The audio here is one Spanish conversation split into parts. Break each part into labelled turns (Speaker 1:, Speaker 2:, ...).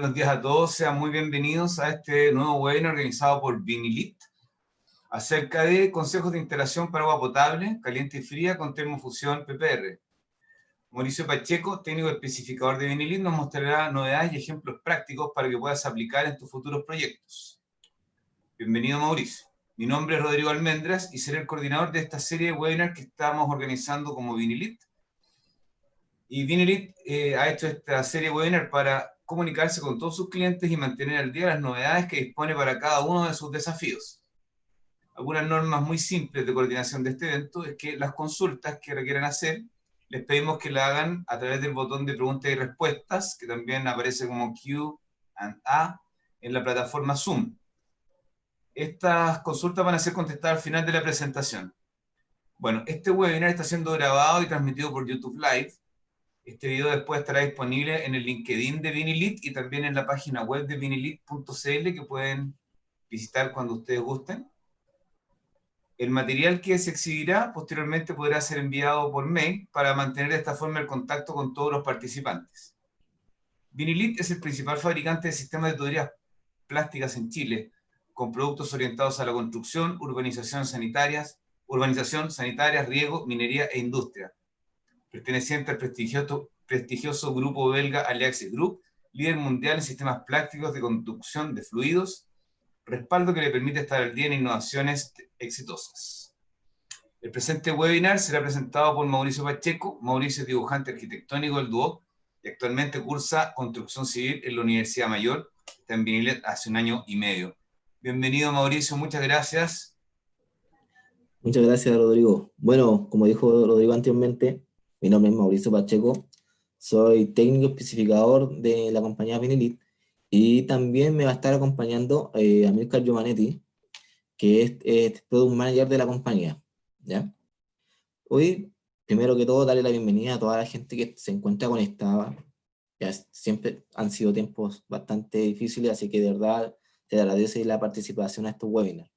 Speaker 1: Buenos días a todos, sean muy bienvenidos a este nuevo webinar organizado por Vinilit acerca de consejos de instalación para agua potable, caliente y fría con termofusión PPR. Mauricio Pacheco, técnico especificador de Vinilit, nos mostrará novedades y ejemplos prácticos para que puedas aplicar en tus futuros proyectos. Bienvenido, Mauricio. Mi nombre es Rodrigo Almendras y seré el coordinador de esta serie de webinars que estamos organizando como Vinilit. Y Vinilit ha hecho esta serie de webinar para comunicarse con todos sus clientes y mantener al día las novedades que dispone para cada uno de sus desafíos. Algunas normas muy simples de coordinación de este evento es que las consultas que requieran hacer, les pedimos que la hagan a través del botón de preguntas y respuestas, que también aparece como Q&A en la plataforma Zoom. Estas consultas van a ser contestadas al final de la presentación. Bueno, este webinar está siendo grabado y transmitido por YouTube Live. Este video después estará disponible en el LinkedIn de Vinilit y también en la página web de vinilit.cl que pueden visitar cuando ustedes gusten. El material que se exhibirá posteriormente podrá ser enviado por mail para mantener de esta forma el contacto con todos los participantes. Vinilit es el principal fabricante de sistemas de tuberías plásticas en Chile, con productos orientados a la construcción, urbanización sanitaria, riego, minería e industria. Perteneciente al prestigioso grupo belga Aliaxis Group, líder mundial en sistemas plásticos de conducción de fluidos, respaldo que le permite estar al día en innovaciones exitosas. El presente webinar será presentado por Mauricio Pacheco. Mauricio es dibujante arquitectónico del DUOC y actualmente cursa construcción civil en la Universidad Mayor, está en Vinilit hace 1 año y medio. Bienvenido, Mauricio, muchas gracias.
Speaker 2: Muchas gracias, Rodrigo. Bueno, como dijo Rodrigo anteriormente, mi nombre es Mauricio Pacheco, soy técnico especificador de la compañía Vinilit y también me va a estar acompañando Amílcar Giovanetti, que es Product Manager de la compañía, ¿ya? Hoy, primero que todo, darle la bienvenida a toda la gente que se encuentra conectada. Ya siempre han sido tiempos bastante difíciles, así que de verdad te agradece la participación a estos webinars.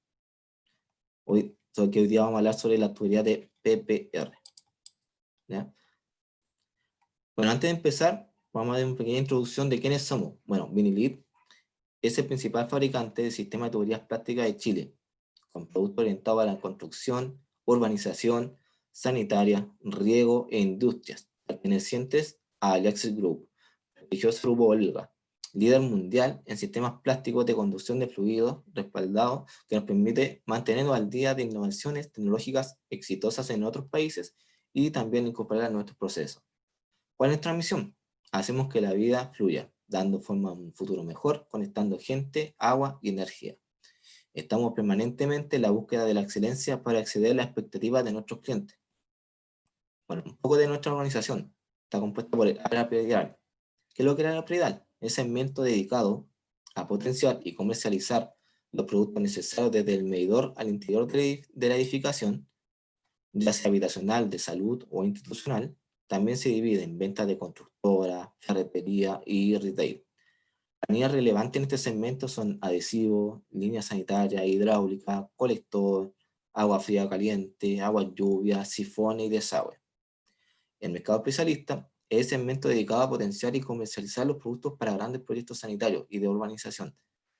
Speaker 2: Hoy día vamos a hablar sobre la tubería de PPR, ¿ya? Bueno, antes de empezar, vamos a dar una pequeña introducción de quiénes somos. Bueno, Vinilit es el principal fabricante de sistemas de tuberías plásticas de Chile, con productos orientados a la construcción, urbanización, sanitaria, riego e industrias, pertenecientes a Aliaxis Group, prestigioso grupo belga, líder mundial en sistemas plásticos de conducción de fluidos respaldados, que nos permite mantenernos al día de innovaciones tecnológicas exitosas en otros países y también incorporar a nuestros procesos. ¿Cuál es nuestra misión? Hacemos que la vida fluya, dando forma a un futuro mejor, conectando gente, agua y energía. Estamos permanentemente en la búsqueda de la excelencia para acceder a las expectativas de nuestros clientes. Bueno, un poco de nuestra organización. Está compuesta por el área predial. ¿Qué es lo que era el área predial? Es un segmento dedicado a potenciar y comercializar los productos necesarios desde el medidor al interior de la edificación, ya sea habitacional, de salud o institucional. También se divide en ventas de constructora, ferretería y retail. Las líneas relevantes en este segmento son adhesivos, línea sanitaria, hidráulica, colector, agua fría caliente, agua lluvia, sifones y desagüe. El mercado especialista es el segmento dedicado a potenciar y comercializar los productos para grandes proyectos sanitarios y de urbanización.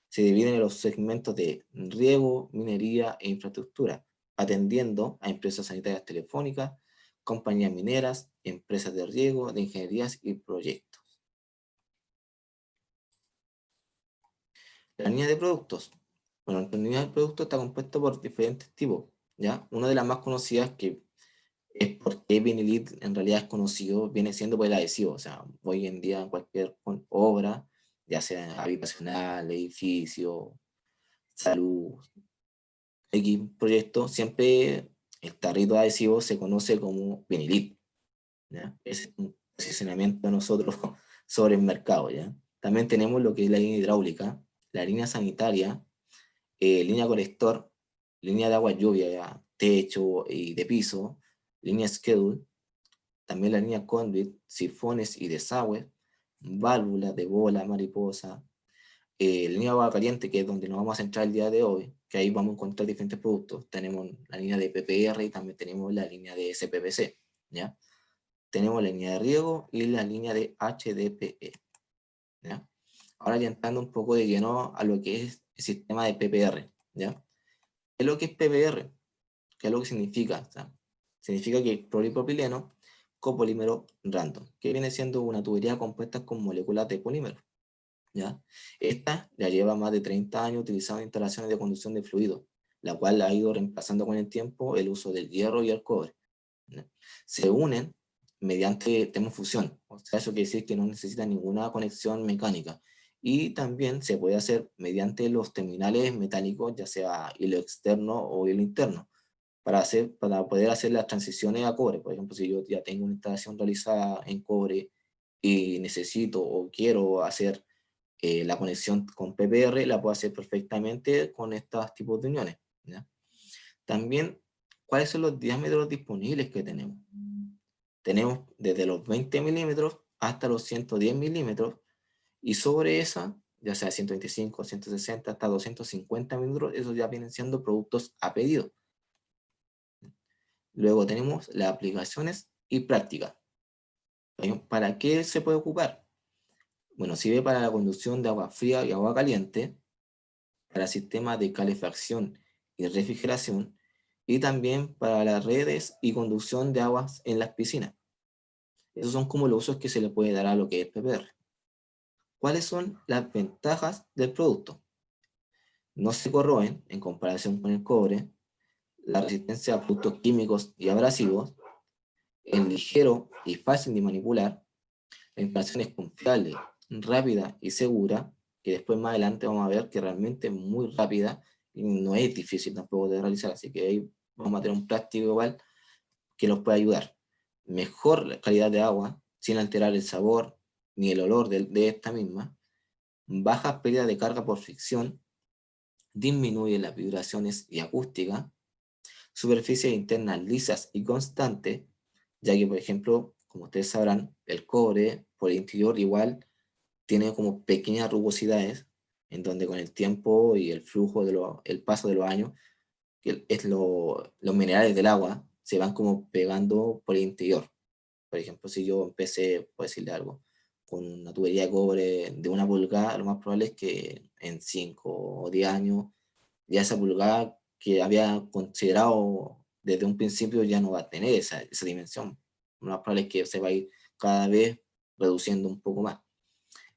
Speaker 2: Se dividen en los segmentos de riego, minería e infraestructura, atendiendo a empresas sanitarias telefónicas, compañías mineras, empresas de riego, de ingenierías y proyectos. La línea de productos. Bueno, la línea de productos está compuesta por diferentes tipos, ¿ya? Una de las más conocidas, que es porque Vinilit en realidad es conocido, viene siendo por el adhesivo. O sea, hoy en día en cualquier obra, ya sea habitacional, edificio, salud, X proyecto, siempre el tarrito adhesivo se conoce como Vinilit, ¿ya? Es un posicionamiento de nosotros sobre el mercado, ¿ya? También tenemos lo que es la línea hidráulica, la línea sanitaria, línea colector, línea de agua lluvia, ¿ya? Techo y de piso, línea schedule, también la línea conduit, sifones y desagüe, válvulas de bola, mariposa, línea de agua caliente, que es donde nos vamos a centrar el día de hoy, que ahí vamos a encontrar diferentes productos. Tenemos la línea de PPR y también tenemos la línea de SPPC, ¿ya? Tenemos la línea de riego y la línea de HDPE, ¿ya? Ahora ya entrando un poco de lleno a lo que es el sistema de PPR, ¿ya? ¿Qué es lo que es PPR? ¿Qué es lo que significa? O sea, significa que polipropileno copolímero random, que viene siendo una tubería compuesta con moléculas de polímero, ¿ya? Esta ya lleva más de 30 años utilizando instalaciones de conducción de fluidos, la cual ha ido reemplazando con el tiempo el uso del hierro y el cobre, ¿ya? Se unen mediante termofusión, o sea, eso quiere decir que no necesita ninguna conexión mecánica, y también se puede hacer mediante los terminales metálicos, ya sea hilo externo o hilo interno, para poder hacer las transiciones a cobre. Por ejemplo, si yo ya tengo una instalación realizada en cobre y necesito o quiero hacer la conexión con PPR, la puedo hacer perfectamente con estos tipos de uniones, ¿ya? También, ¿cuáles son los diámetros disponibles que tenemos? Tenemos desde los 20 milímetros hasta los 110 milímetros, y sobre esa, ya sea 125, 160, hasta 250 milímetros, esos ya vienen siendo productos a pedido. Luego tenemos las aplicaciones y prácticas. ¿Para qué se puede ocupar? Bueno, sirve para la conducción de agua fría y agua caliente, para sistemas de calefacción y refrigeración, y también para las redes y conducción de aguas en las piscinas. Esos son como los usos que se le puede dar a lo que es PPR. ¿Cuáles son las ventajas del producto? No se corroen en comparación con el cobre, la resistencia a productos químicos y abrasivos, es ligero y fácil de manipular, la instalación es confiable, rápida y segura, que después más adelante vamos a ver que realmente es muy rápida y no es difícil tampoco de realizar, así que ahí vamos a tener un práctico igual que nos puede ayudar. Mejor calidad de agua, sin alterar el sabor ni el olor de esta misma, baja pérdida de carga por fricción, disminuye las vibraciones y acústica, superficies internas lisas y constantes, ya que, por ejemplo, como ustedes sabrán, el cobre por el interior igual tiene como pequeñas rugosidades, en donde con el tiempo y el flujo, el paso de los años, los minerales del agua se van como pegando por el interior. Por ejemplo, si yo empecé, por decirle algo, con una tubería de cobre de 1 pulgada, lo más probable es que en 5 o 10 años ya esa pulgada que había considerado desde un principio ya no va a tener esa dimensión. Lo más probable es que se va a ir cada vez reduciendo un poco más.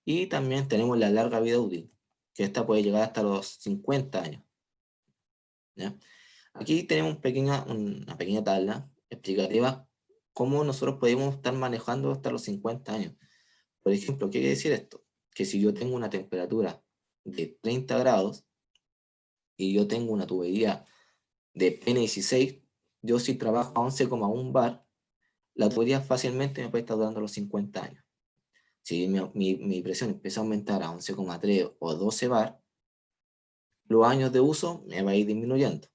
Speaker 2: Y también tenemos la larga vida útil, que esta puede llegar hasta los 50 años, ¿ya? Aquí tenemos una pequeña tabla explicativa cómo nosotros podemos estar manejando hasta los 50 años. Por ejemplo, ¿qué quiere decir esto? Que si yo tengo una temperatura de 30 grados y yo tengo una tubería de N16, yo si trabajo a 11,1 bar, la tubería fácilmente me puede estar durando los 50 años. Si mi presión empieza a aumentar a 11,3 o 12 bar, los años de uso me va a ir disminuyendo.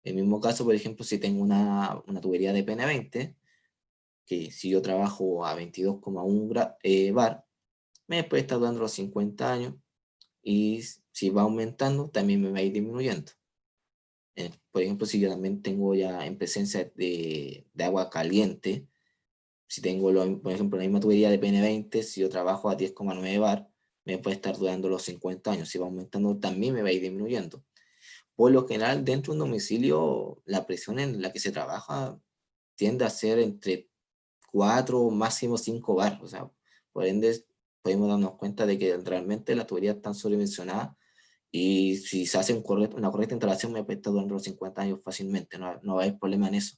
Speaker 2: En el mismo caso, por ejemplo, si tengo una tubería de PN20, que si yo trabajo a 22,1 bar, me puede estar durando los 50 años, y si va aumentando, también me va a ir disminuyendo. Por ejemplo, si yo también tengo ya en presencia de agua caliente, si tengo, por ejemplo, la misma tubería de PN20, si yo trabajo a 10,9 bar, me puede estar durando los 50 años. Si va aumentando, también me va a ir disminuyendo. Por lo general, dentro de un domicilio, la presión en la que se trabaja tiende a ser entre 4, máximo 5 bar. O sea, por ende, podemos darnos cuenta de que realmente las tuberías están sobredimensionadas, y si se hace una correcta instalación, me puede estar durando los 50 años fácilmente. No va a haber problema en eso.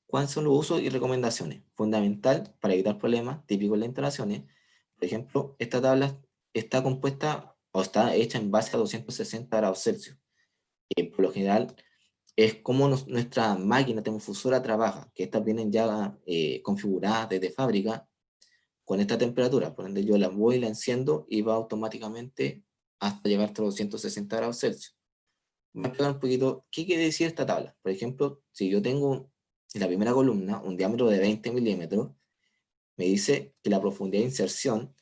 Speaker 2: ¿Cuáles son los usos y recomendaciones? Fundamental para evitar problemas típicos en las instalaciones. Por ejemplo, esta tabla está compuesta o está hecha en base a 260 grados Celsius. Por lo general, es como nuestra máquina termofusora trabaja, que estas vienen ya configuradas desde fábrica con esta temperatura. Por ende, yo la voy y la enciendo y va automáticamente hasta llegar hasta los 260 grados Celsius. Voy a explicar un poquito qué quiere decir esta tabla. Por ejemplo, si yo tengo en la primera columna un diámetro de 20 milímetros, me dice que la profundidad de inserción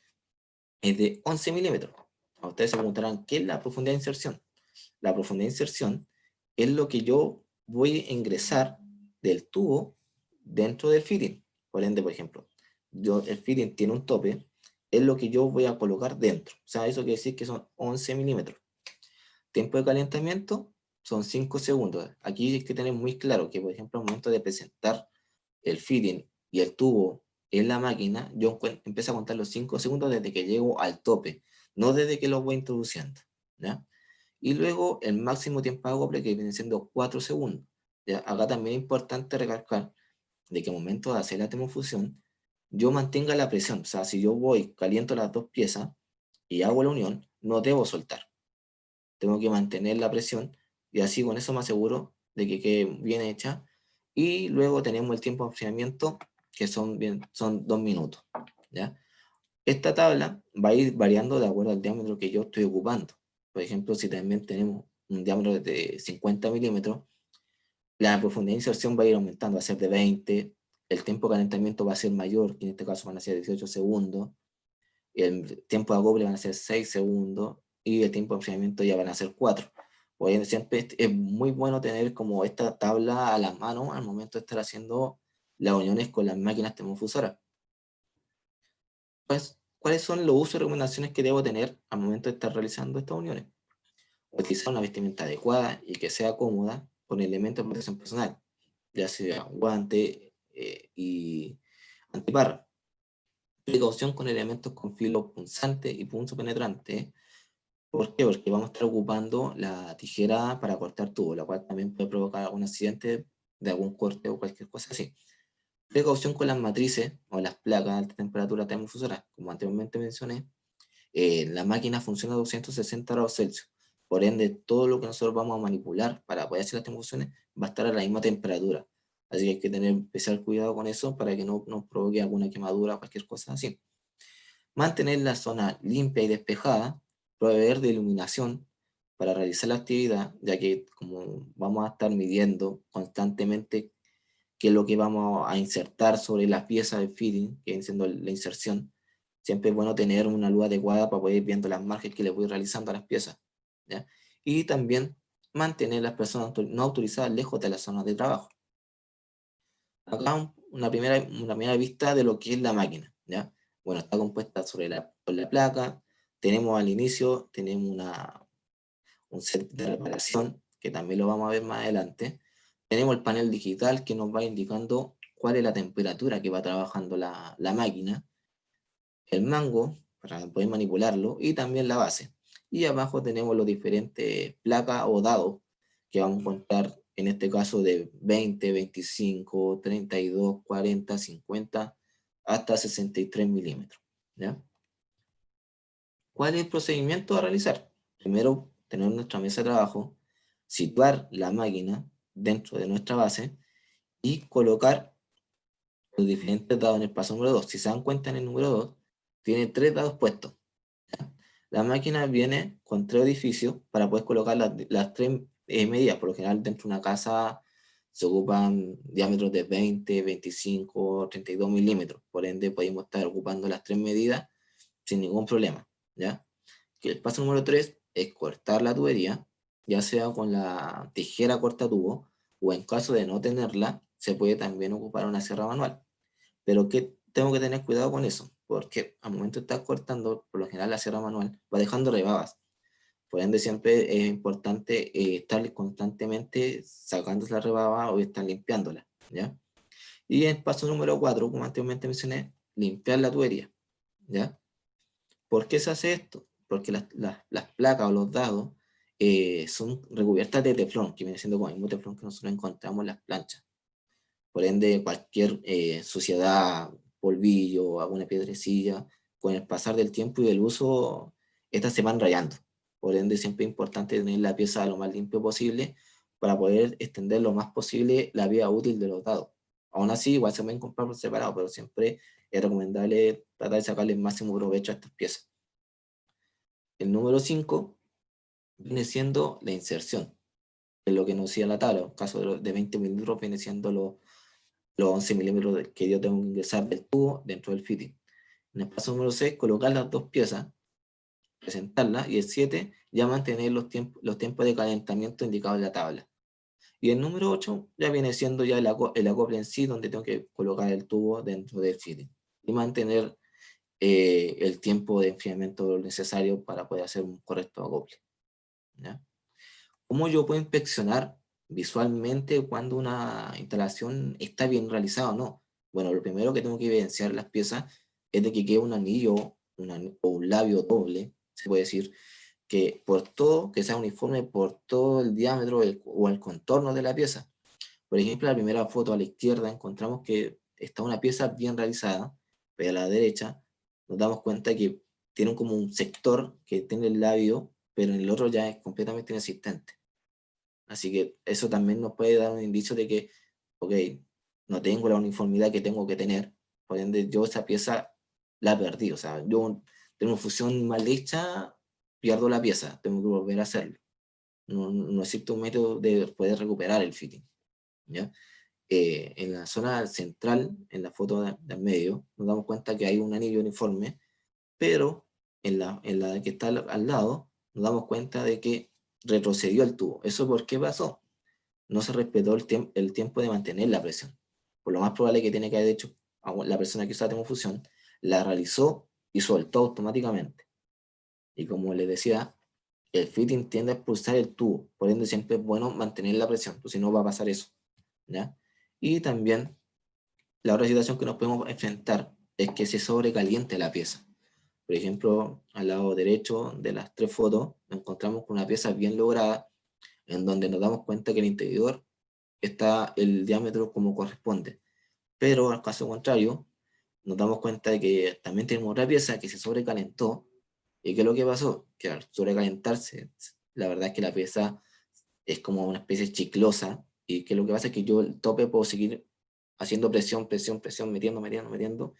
Speaker 2: es de 11 milímetros. A ustedes se preguntarán, ¿qué es la profundidad de inserción? La profundidad de inserción es lo que yo voy a ingresar del tubo dentro del fitting. Por ende, por ejemplo, el fitting tiene un tope es lo que yo voy a colocar dentro. O sea, eso quiere decir que son 11 milímetros. Tiempo de calentamiento son 5 segundos. Aquí hay que tener muy claro que, por ejemplo, al momento de presentar el fitting y el tubo en la máquina, yo empiezo a contar los 5 segundos desde que llego al tope, no desde que lo voy introduciendo, ¿ya? Y luego el máximo tiempo de acople, que viene siendo 4 segundos, ¿ya? Acá también es importante recalcar de que al momento de hacer la termofusión, yo mantenga la presión. O sea, si yo voy, caliento las dos piezas y hago la unión, no debo soltar. Tengo que mantener la presión y así con eso me aseguro de que quede bien hecha. Y luego tenemos el tiempo de enfriamiento, que son 2 minutos, ¿ya? Esta tabla va a ir variando de acuerdo al diámetro que yo estoy ocupando. Por ejemplo, si también tenemos un diámetro de 50 milímetros, la profundidad de inserción va a ir aumentando, va a ser de 20, el tiempo de calentamiento va a ser mayor, que en este caso van a ser 18 segundos, el tiempo de acople van a ser 6 segundos, y el tiempo de enfriamiento ya van a ser 4. Oye, siempre es muy bueno tener como esta tabla a la mano al momento de estar haciendo las uniones con las máquinas termofusoras. Pues, ¿cuáles son los usos y recomendaciones que debo tener al momento de estar realizando estas uniones? Utilizar una vestimenta adecuada y que sea cómoda con elementos de protección personal, ya sea guante y antiparra. Precaución con elementos con filo punzante y punzo penetrante. ¿Por qué? Porque vamos a estar ocupando la tijera para cortar tubo, la cual también puede provocar algún accidente de algún corte o cualquier cosa así. Precaución con las matrices o las placas de alta temperatura termofusoras. Como anteriormente mencioné, la máquina funciona a 260 grados Celsius. Por ende, todo lo que nosotros vamos a manipular para poder hacer las termofusiones va a estar a la misma temperatura. Así que hay que tener especial cuidado con eso para que no nos provoque alguna quemadura o cualquier cosa así. Mantener la zona limpia y despejada, proveer de iluminación para realizar la actividad, ya que como vamos a estar midiendo constantemente qué es lo que vamos a insertar sobre las piezas del fitting, que viene siendo la inserción, siempre es bueno tener una luz adecuada para poder ir viendo las marcas que le voy realizando a las piezas, ¿ya? Y también mantener las personas no autorizadas lejos de las zonas de trabajo. Acá una primera vista de lo que es la máquina, ¿ya? Bueno, está compuesta por la placa, tenemos al inicio, tenemos un set de reparación, que también lo vamos a ver más adelante. Tenemos el panel digital que nos va indicando cuál es la temperatura que va trabajando la máquina, el mango para poder manipularlo y también la base. Y abajo tenemos los diferentes placas o dados que vamos a encontrar en este caso de 20, 25, 32, 40, 50 hasta 63 milímetros, ¿ya? ¿Cuál es el procedimiento a realizar? Primero, tener nuestra mesa de trabajo, situar la máquina dentro de nuestra base y colocar los diferentes dados en el paso número 2. Si se dan cuenta, en el número 2 tiene 3 dados puestos. ¿Ya? La máquina viene con 3 edificios para poder colocar las 3 medidas. Por lo general, dentro de una casa se ocupan diámetros de 20, 25, 32 milímetros. Por ende, podemos estar ocupando las 3 medidas sin ningún problema, ¿ya? Que el paso número 3 es cortar la tubería, ya sea con la tijera corta tubo, o en caso de no tenerla, se puede también ocupar una sierra manual. Pero que tengo que tener cuidado con eso, porque al momento de estar cortando, por lo general la sierra manual va dejando rebabas. Por ende, siempre es importante estar constantemente sacando la rebaba o estar limpiándola, ¿ya? Y el paso número 4, como anteriormente mencioné, limpiar la tubería, ¿ya? ¿Por qué se hace esto? Porque las placas o los dados son recubiertas de teflón, que viene siendo como el mismo teflón que nosotros encontramos en las planchas. Por ende, cualquier suciedad, polvillo, alguna piedrecilla, con el pasar del tiempo y del uso, estas se van rayando. Por ende, siempre es importante tener la pieza lo más limpio posible para poder extender lo más posible la vida útil de los dados. Aún así, igual se pueden comprar por separado, pero siempre es recomendable tratar de sacarle el máximo provecho a estas piezas. El número 5 viene siendo la inserción, que es lo que nos decía la tabla. En caso de 20 milímetros viene siendo los 11 milímetros que yo tengo que ingresar del tubo dentro del fitting. En el paso número 6, colocar las dos piezas, presentarlas, y el 7, ya mantener los tiempos de calentamiento indicados en la tabla. Y el número 8 ya viene siendo ya el acople en sí, donde tengo que colocar el tubo dentro del fitting. Y mantener el tiempo de enfriamiento necesario para poder hacer un correcto acople, ¿ya? ¿Cómo yo puedo inspeccionar visualmente cuando una instalación está bien realizada o no? Bueno, lo primero que tengo que evidenciar las piezas es de que quede un anillo o un labio doble, se puede decir, que por todo, que sea uniforme por todo el diámetro o el contorno de la pieza. Por ejemplo, la primera foto a la izquierda encontramos que está una pieza bien realizada, pero a la derecha nos damos cuenta que tiene como un sector que tiene el labio, pero en el otro ya es completamente inexistente. Así que eso también nos puede dar un indicio de que, ok, no tengo la uniformidad que tengo que tener, por ende yo esa pieza la perdí. O sea, yo tengo una fusión mal hecha, pierdo la pieza, tengo que volver a hacerlo. No existe un método de poder recuperar el fitting, ¿ya? En la zona central, en la foto del medio, nos damos cuenta que hay un anillo uniforme, pero en la que está al lado, nos damos cuenta de que retrocedió el tubo. ¿Eso por qué pasó? No se respetó el tiempo de mantener la presión. Por lo más probable que tiene que haber hecho la persona que usa termofusión, la realizó y soltó automáticamente. Y como les decía, el fitting tiende a expulsar el tubo, por ende siempre es bueno mantener la presión, pues si no va a pasar eso, ¿ya? Y también la otra situación que nos podemos enfrentar es que se sobrecaliente la pieza. Por ejemplo, al lado derecho de las tres fotos, nos encontramos con una pieza bien lograda, en donde nos damos cuenta que el interior está el diámetro como corresponde. Pero al caso contrario, nos damos cuenta de que también tenemos otra pieza que se sobrecalentó. ¿Y qué es lo que pasó? Que al sobrecalentarse, la verdad es que la pieza es como una especie chiclosa. Y que lo que pasa es que yo el tope puedo seguir haciendo presión, presión, presión, metiendo, metiendo, metiendo.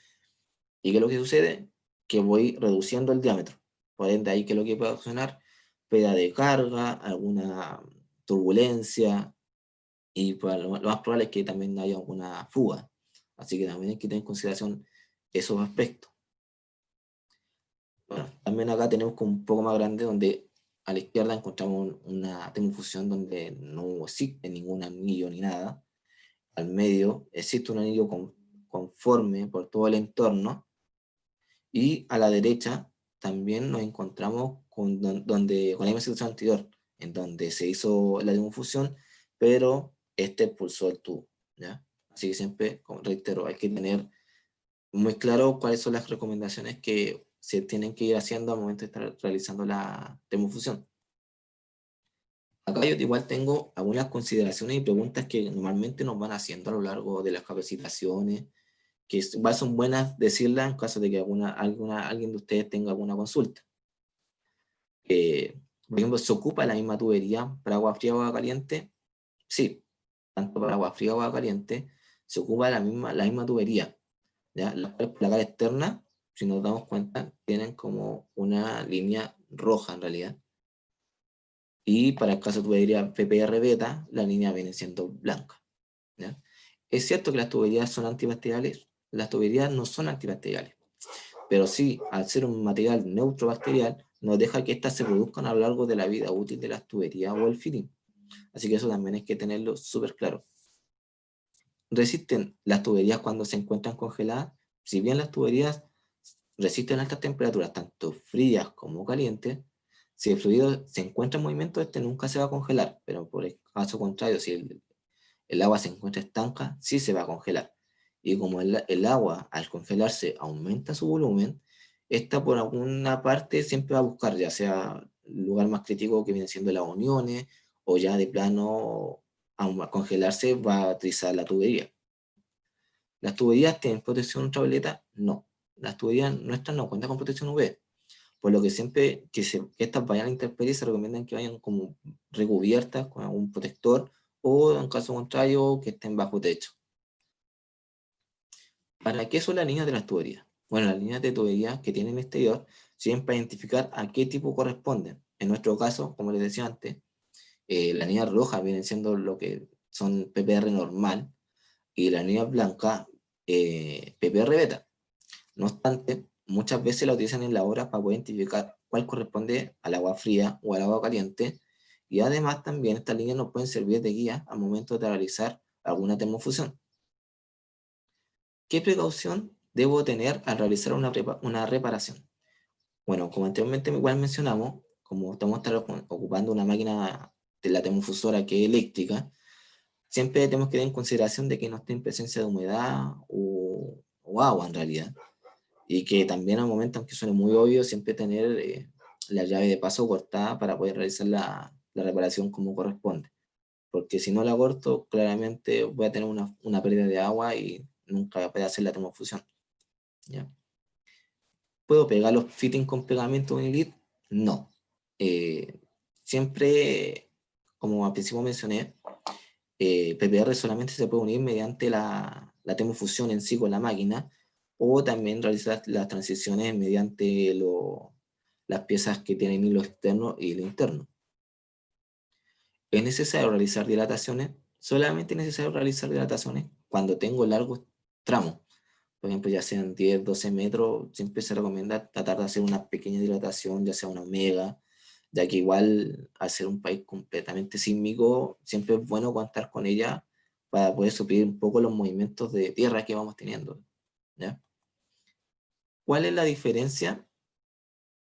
Speaker 2: ¿Y qué es lo que sucede? Que voy reduciendo el diámetro. Por ende, ahí que es lo que puede ocasionar pérdida de carga, alguna turbulencia, y pues, lo más probable es que también haya alguna fuga. Así que también hay que tener en consideración esos aspectos. Bueno, también acá tenemos como un poco más grande donde a la izquierda encontramos una termofusión donde no existe ningún anillo ni nada. Al medio existe un anillo conforme por todo el entorno. Y a la derecha también nos encontramos con la misma situación anterior, en donde se hizo la termofusión, pero este expulsó el tubo, ¿ya? Así que siempre, como reitero, hay que tener muy claro cuáles son las recomendaciones que se tienen que ir haciendo al momento de estar realizando la termofusión. Acá yo igual tengo algunas consideraciones y preguntas que normalmente nos van haciendo a lo largo de las capacitaciones, que igual son buenas decirlas en caso de que alguien de ustedes tenga alguna consulta. Por ejemplo, ¿se ocupa la misma tubería para agua fría o agua caliente? Sí, tanto para agua fría o agua caliente se ocupa la misma tubería, ¿ya? Las placas externas, si nos damos cuenta, tienen como una línea roja en realidad. Y para el caso de tubería PPR beta, la línea viene siendo blanca, ¿ya? Es cierto que las tuberías son antibacteriales, las tuberías no son antibacteriales, pero sí, al ser un material neutro bacterial, nos deja que éstas se produzcan a lo largo de la vida útil de las tuberías o el fitting. Así que eso también hay que tenerlo súper claro. ¿Resisten las tuberías cuando se encuentran congeladas? Si bien las tuberías resisten altas temperaturas, tanto frías como calientes, si el fluido se encuentra en movimiento, este nunca se va a congelar, pero por el caso contrario, si el agua se encuentra estanca, sí se va a congelar. Y como el agua al congelarse aumenta su volumen, esta por alguna parte siempre va a buscar, ya sea el lugar más crítico que viene siendo las uniones, o ya de plano, a congelarse, va a utilizar la tubería. ¿Las tuberías tienen protección ultravioleta? No. Las tuberías nuestras no cuentan con protección UV. Por lo que siempre que estas vayan a la intemperie se recomiendan que vayan como recubiertas con algún protector, o en caso contrario que estén bajo techo. ¿Para qué son las líneas de las tuberías? Bueno, las líneas de tuberías que tienen exterior sirven para identificar a qué tipo corresponden. En nuestro caso, como les decía antes, las líneas rojas vienen siendo lo que son PPR normal, y las líneas blancas PPR beta. No obstante, muchas veces la utilizan en la obra para poder identificar cuál corresponde al agua fría o al agua caliente, y además también estas líneas nos pueden servir de guía al momento de realizar alguna termofusión. ¿Qué precaución debo tener al realizar una reparación? Bueno, como anteriormente igual mencionamos, como estamos ocupando una máquina de la termofusora que es eléctrica, siempre tenemos que tener en consideración de que no esté en presencia de humedad o agua en realidad. Y que también al momento, aunque suene muy obvio, siempre tener la llave de paso cortada para poder realizar la reparación como corresponde. Porque si no la corto, claramente voy a tener una pérdida de agua y nunca voy a poder hacer la termofusión, ¿ya? ¿Puedo pegar los fittings con pegamento Unilit? No. Eh, Siempre, como al principio mencioné, PPR solamente se puede unir mediante la termofusión en sí con la máquina, o también realizar las transiciones mediante las piezas que tienen hilo externo y hilo interno. ¿Es necesario realizar dilataciones? Solamente es necesario realizar dilataciones cuando tengo largos tramos. Por ejemplo, ya sean 10, 12 metros, siempre se recomienda tratar de hacer una pequeña dilatación, ya sea una omega, ya que igual al ser un país completamente sísmico, siempre es bueno contar con ella para poder suplir un poco los movimientos de tierra que vamos teniendo, ¿ya? ¿Cuál es la diferencia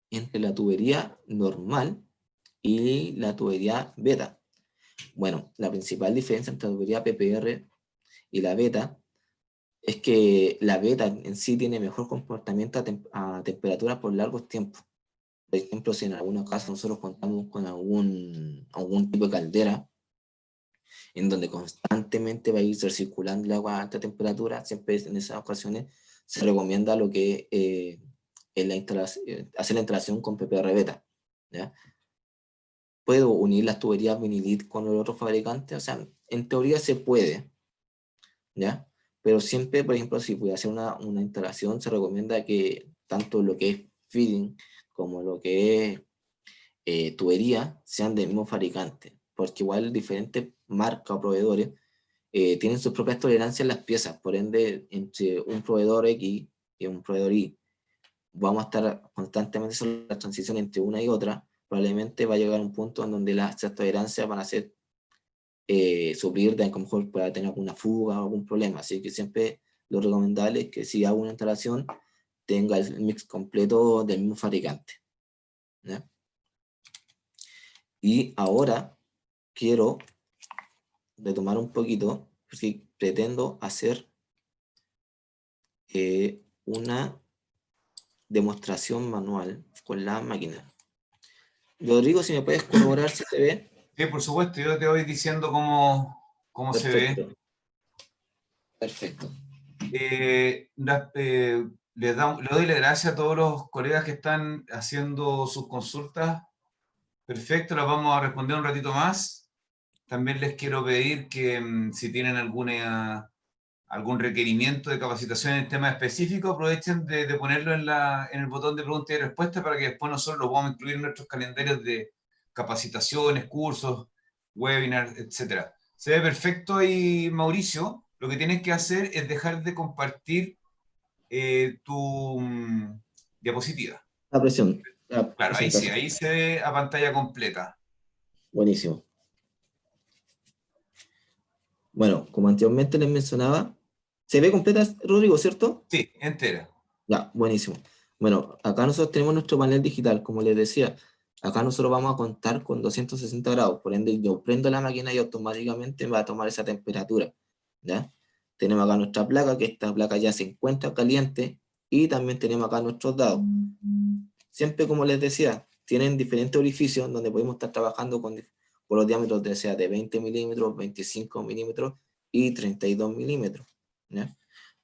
Speaker 2: entre la tubería normal y la tubería beta? Bueno, la principal diferencia entre la tubería PPR y la beta es que la beta en sí tiene mejor comportamiento a temperatura por largos tiempos. Por ejemplo, si en algunos casos nosotros contamos con algún tipo de caldera, en donde constantemente va a ir recirculando el agua a alta temperatura, siempre en esas ocasiones se recomienda lo que es hacer la instalación con PPR beta, ¿ya? ¿Puedo unir las tuberías Vinilit con el otro fabricante? O sea, en teoría se puede, ¿ya? Pero siempre, por ejemplo, si voy a hacer una instalación, se recomienda que tanto lo que es feeding como lo que es tubería sean del mismo fabricante, porque igual diferentes marcas o proveedores tienen sus propias tolerancias en las piezas, por ende, entre un proveedor X y un proveedor Y, vamos a estar constantemente sobre la transición entre una y otra, probablemente va a llegar a un punto en donde las tolerancias van a ser suplir de a lo mejor pueda tener alguna fuga o algún problema. Así que siempre lo recomendable es que si hago una instalación tenga el mix completo del mismo fabricante, ¿ya? Y ahora quiero retomar un poquito, porque pretendo hacer una demostración manual con la máquina. Rodrigo, si me puedes corroborar si se ve.
Speaker 1: Sí, por supuesto, yo te voy diciendo cómo se ve.
Speaker 2: Perfecto, perfecto.
Speaker 1: Le doy las gracias a todos los colegas que están haciendo sus consultas. Perfecto, las vamos a responder un ratito más. También les quiero pedir que si tienen algún requerimiento de capacitación en tema específico, aprovechen de ponerlo en el botón de preguntas y respuestas para que después nosotros lo podamos incluir en nuestros calendarios de capacitaciones, cursos, webinars, etc. Se ve perfecto ahí, Mauricio. Lo que tienes que hacer es dejar de compartir tu diapositiva.
Speaker 2: La presión, la
Speaker 1: Claro, ahí sí,
Speaker 2: presentación.
Speaker 1: ahí se ve a pantalla completa.
Speaker 2: Buenísimo. Bueno, como anteriormente les mencionaba, ¿se ve completa, Rodrigo, cierto?
Speaker 1: Sí, entera.
Speaker 2: Ya, buenísimo. Bueno, acá nosotros tenemos nuestro panel digital, como les decía. Acá nosotros vamos a contar con 260 grados, por ende yo prendo la máquina y automáticamente va a tomar esa temperatura, ¿ya? Tenemos acá nuestra placa, que esta placa ya se encuentra caliente, y también tenemos acá nuestros dados. Siempre, como les decía, tienen diferentes orificios donde podemos estar trabajando con los diámetros de 20 milímetros, 25 milímetros y 32 milímetros, ¿ya?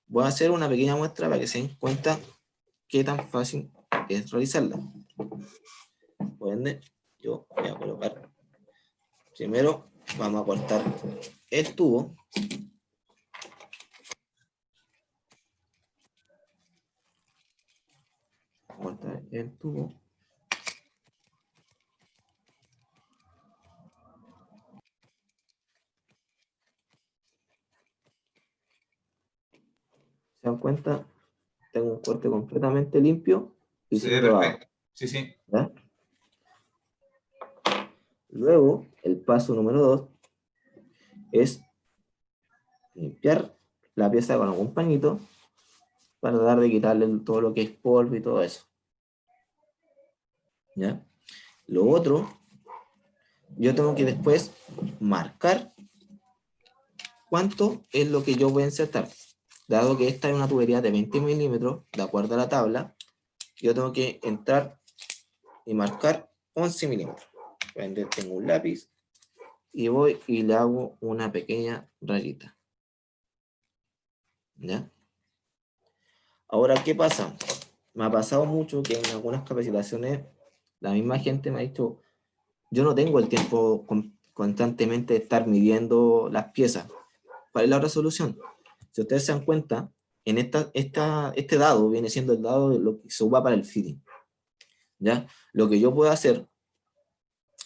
Speaker 2: Voy a hacer una pequeña muestra para que se den cuenta qué tan fácil es realizarla. Por ende, yo voy a colocar, primero vamos a cortar el tubo. Cortar el tubo. ¿Se dan cuenta? Tengo un corte completamente limpio y
Speaker 1: Se
Speaker 2: sin
Speaker 1: ve
Speaker 2: rodado,
Speaker 1: perfecto. Sí, sí.
Speaker 2: ¿ya? Luego, el paso número 2 es limpiar la pieza con algún pañito para tratar de quitarle todo lo que es polvo y todo eso. ¿Ya? Lo otro, yo tengo que después marcar cuánto es lo que yo voy a insertar. Dado que esta es una tubería de 20 milímetros, de acuerdo a la tabla, yo tengo que entrar y marcar 11 milímetros. Tengo un lápiz y voy y le hago una pequeña rayita. ¿Ya? Ahora, ¿qué pasa? Me ha pasado mucho que en algunas capacitaciones la misma gente me ha dicho, yo no tengo el tiempo constantemente de estar midiendo las piezas. ¿Cuál es la otra solución? Si ustedes se dan cuenta, en este dado viene siendo el dado de lo que se usa para el fitting. ¿Ya? Lo que yo puedo hacer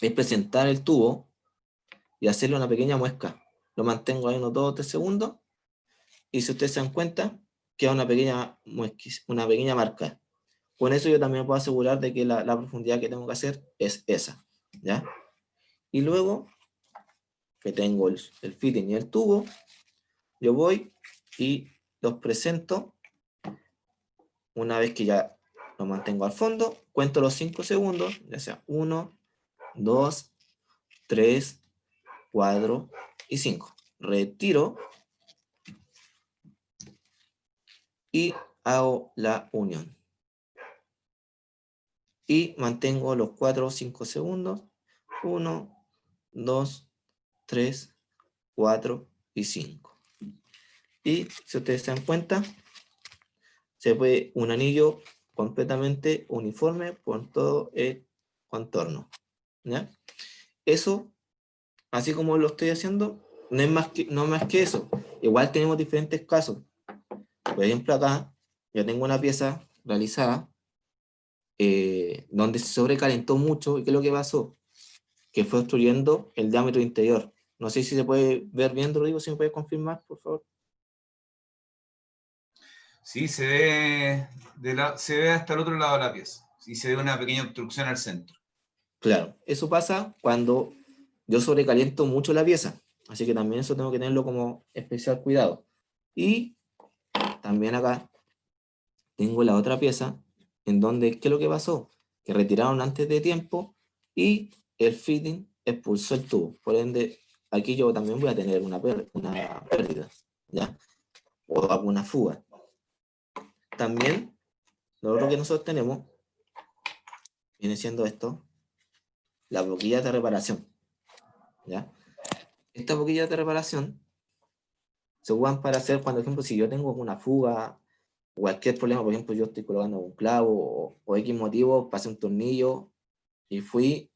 Speaker 2: es presentar el tubo y hacerle una pequeña muesca. Lo mantengo ahí unos 2 o 3 segundos y si ustedes se dan cuenta, queda una pequeña marca. Con eso yo también puedo asegurar de que la profundidad que tengo que hacer es esa. ¿Ya? Y luego que tengo el fitting y el tubo, yo voy y los presento. Una vez que ya lo mantengo al fondo, cuento los 5 segundos, ya sea 1, 2, 3, 4 y 5. Retiro y hago la unión. Y mantengo los 4 o 5 segundos. 1, 2, 3, 4 y 5. Y si ustedes se dan cuenta, se puede un anillo completamente uniforme por todo el contorno. ¿Ya? Eso, así como lo estoy haciendo, no más que eso. Igual tenemos diferentes casos. Por ejemplo, acá yo tengo una pieza realizada donde se sobrecalentó mucho. ¿Y qué es lo que pasó? Que fue obstruyendo el diámetro interior. No sé si se puede ver bien, Rodrigo, si me puedes confirmar, por favor.
Speaker 1: Sí, se ve hasta el otro lado de la pieza. Y se ve una pequeña obstrucción al centro.
Speaker 2: Claro, eso pasa cuando yo sobrecaliento mucho la pieza. Así que también eso tengo que tenerlo como especial cuidado. Y también acá tengo la otra pieza en donde, ¿qué es lo que pasó? Que retiraron antes de tiempo y el fitting expulsó el tubo. Por ende, aquí yo también voy a tener una pérdida, ¿ya? O alguna fuga. También, lo otro que nosotros tenemos viene siendo esto, las boquillas de reparación, ¿ya? Estas boquillas de reparación se usan para hacer, cuando, por ejemplo, si yo tengo una fuga, cualquier problema, por ejemplo, yo estoy colocando un clavo o X motivo, pasé un tornillo y fui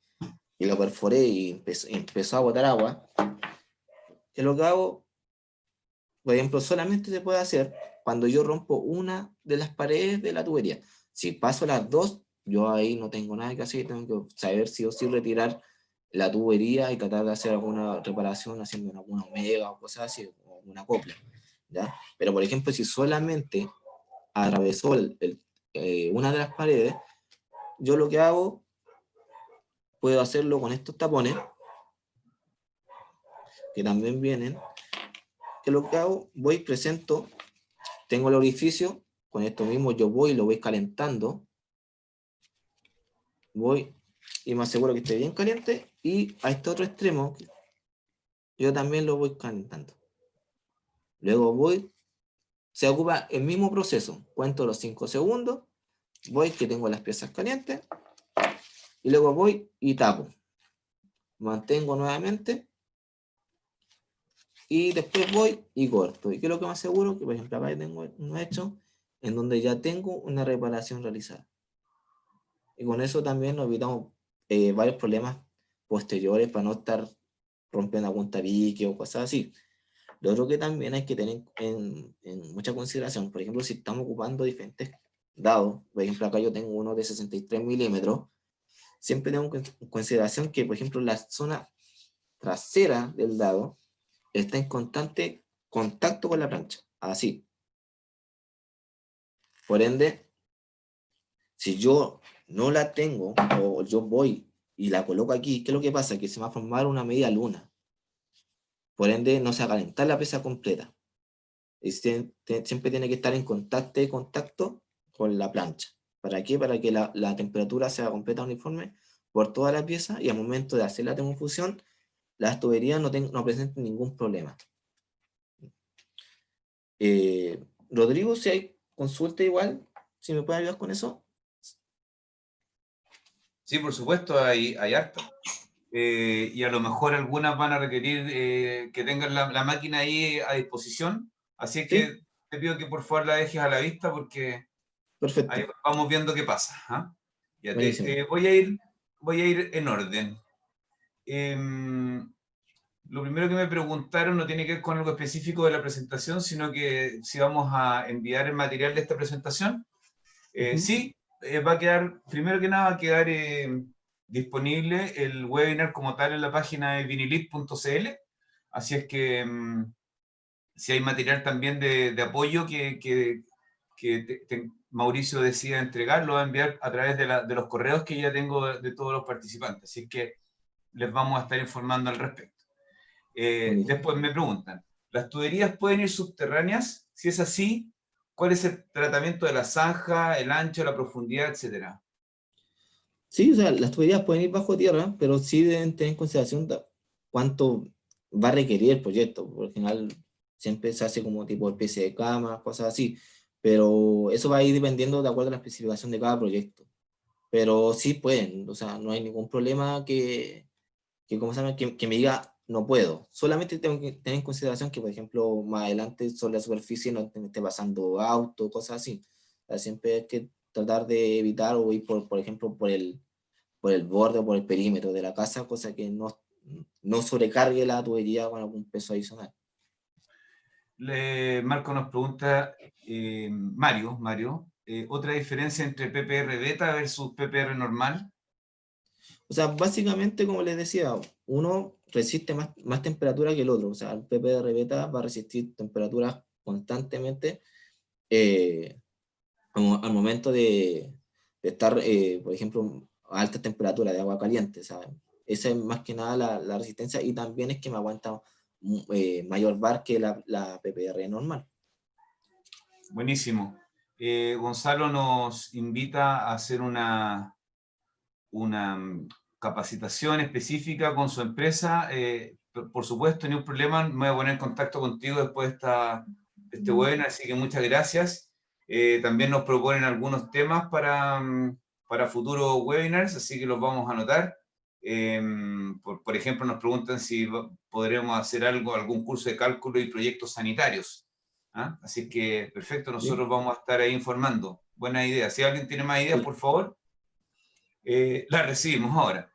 Speaker 2: y lo perforé y empezó a botar agua, que lo que hago, por ejemplo, solamente se puede hacer cuando yo rompo una de las paredes de la tubería. Si paso las dos, yo ahí no tengo nada que hacer, tengo que saber sí o sí retirar la tubería y tratar de hacer alguna reparación haciendo alguna omega o cosas así, o una copla, ¿ya? Pero, por ejemplo, si solamente atravesó una de las paredes, yo lo que hago, puedo hacerlo con estos tapones, que también vienen, que lo que hago, voy, presento, tengo el orificio, con esto mismo yo voy y lo voy calentando, voy y me aseguro que esté bien caliente, y a este otro extremo, yo también lo voy calentando. Luego voy, se ocupa el mismo proceso, cuento los 5 segundos, voy que tengo las piezas calientes, y luego voy y tapo. Mantengo nuevamente, y después voy y corto. ¿Y qué es lo que me aseguro? Que, por ejemplo, acá tengo un hecho en donde ya tengo una reparación realizada. Y con eso también nos evitamos varios problemas posteriores para no estar rompiendo algún tabique o cosas así. Lo otro que también hay que tener en mucha consideración, por ejemplo, si estamos ocupando diferentes dados, por ejemplo, acá yo tengo uno de 63 milímetros, siempre tengo en consideración que, por ejemplo, la zona trasera del dado está en constante contacto con la plancha, así. Por ende, si yo no la tengo, o yo voy y la coloco aquí, ¿qué es lo que pasa? Que se va a formar una media luna. Por ende, no se va a calentar la pieza completa. y siempre tiene que estar en contacto con la plancha. ¿Para qué? Para que la temperatura sea completa uniforme por toda la pieza y al momento de hacer la termofusión, las tuberías no presenten ningún problema. Rodrigo, si hay consulta igual, si me puede ayudar con eso.
Speaker 1: Sí, por supuesto, hay harto. Y a lo mejor algunas van a requerir que tengan la máquina ahí a disposición. Así
Speaker 2: Sí,
Speaker 1: que te pido que por favor la dejes a la vista porque ahí
Speaker 2: perfecto,
Speaker 1: vamos viendo qué pasa. ¿Ah? Ya
Speaker 2: buenísimo.
Speaker 1: voy a ir en orden. Em, lo primero que me preguntaron no tiene que ver con algo específico de la presentación, sino que si vamos a enviar el material de esta presentación.
Speaker 2: Ujú.
Speaker 1: Sí, va a quedar, primero que nada, va a quedar disponible el webinar como tal en la página de vinilit.cl. Así es que si hay material también de apoyo que Mauricio decida entregar, lo va a enviar a través de los correos que ya tengo de todos los participantes. Así que les vamos a estar informando al respecto.
Speaker 2: Buenísimo.
Speaker 1: Después me preguntan, ¿las tuberías pueden ir subterráneas? Si es así, ¿cuál es el tratamiento de la zanja, el ancho, la profundidad, etcétera?
Speaker 2: Sí, o sea, las tuberías pueden ir bajo tierra, pero sí deben tener en consideración cuánto va a requerir el proyecto. Por lo general, siempre se hace como tipo especie de cama, cosas así, pero eso va a ir dependiendo de acuerdo a la especificación de cada proyecto. Pero sí pueden, o sea, no hay ningún problema ¿cómo se llama? Que me diga no puedo. Solamente tengo que tener en consideración que, por ejemplo, más adelante sobre la superficie no me esté pasando auto, cosas así. O sea, siempre hay que tratar de evitar o ir, por ejemplo, por el borde o por el perímetro de la casa, cosa que no sobrecargue la tubería con algún peso adicional.
Speaker 1: Marco nos pregunta, Mario, ¿otra diferencia entre PPR beta versus PPR normal?
Speaker 2: O sea, básicamente, como les decía, uno resiste más temperatura que el otro. O sea, el PPR beta va a resistir temperaturas constantemente al momento de estar, por ejemplo, a alta temperatura de agua caliente. O sea, esa es más que nada la resistencia y también es que me aguanta mayor bar que la PPR normal.
Speaker 1: Buenísimo. Gonzalo nos invita a hacer una capacitación específica con su empresa. Por supuesto, ni un problema, me voy a poner en contacto contigo después de este webinar, así que muchas gracias. También nos proponen algunos temas para futuros webinars, así que los vamos a anotar. Por ejemplo, nos preguntan si podremos hacer algún curso de cálculo y proyectos sanitarios. ¿Ah? Así que, perfecto,
Speaker 2: ¿Sí?
Speaker 1: nosotros vamos a estar ahí informando. Buena idea. Si alguien tiene más ideas, por favor, la recibimos ahora.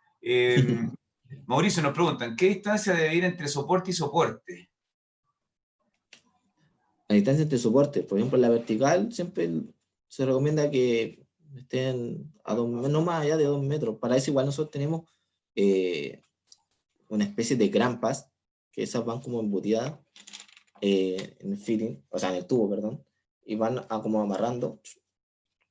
Speaker 1: Mauricio nos preguntan, ¿qué distancia debe ir entre soporte y soporte?
Speaker 2: La distancia entre soportes, por ejemplo, en la vertical siempre se recomienda que estén no más allá de 2 metros. Para eso igual nosotros tenemos una especie de grampas, que esas van como embutidas en el fitting, o sea, en el tubo, perdón, y van como amarrando,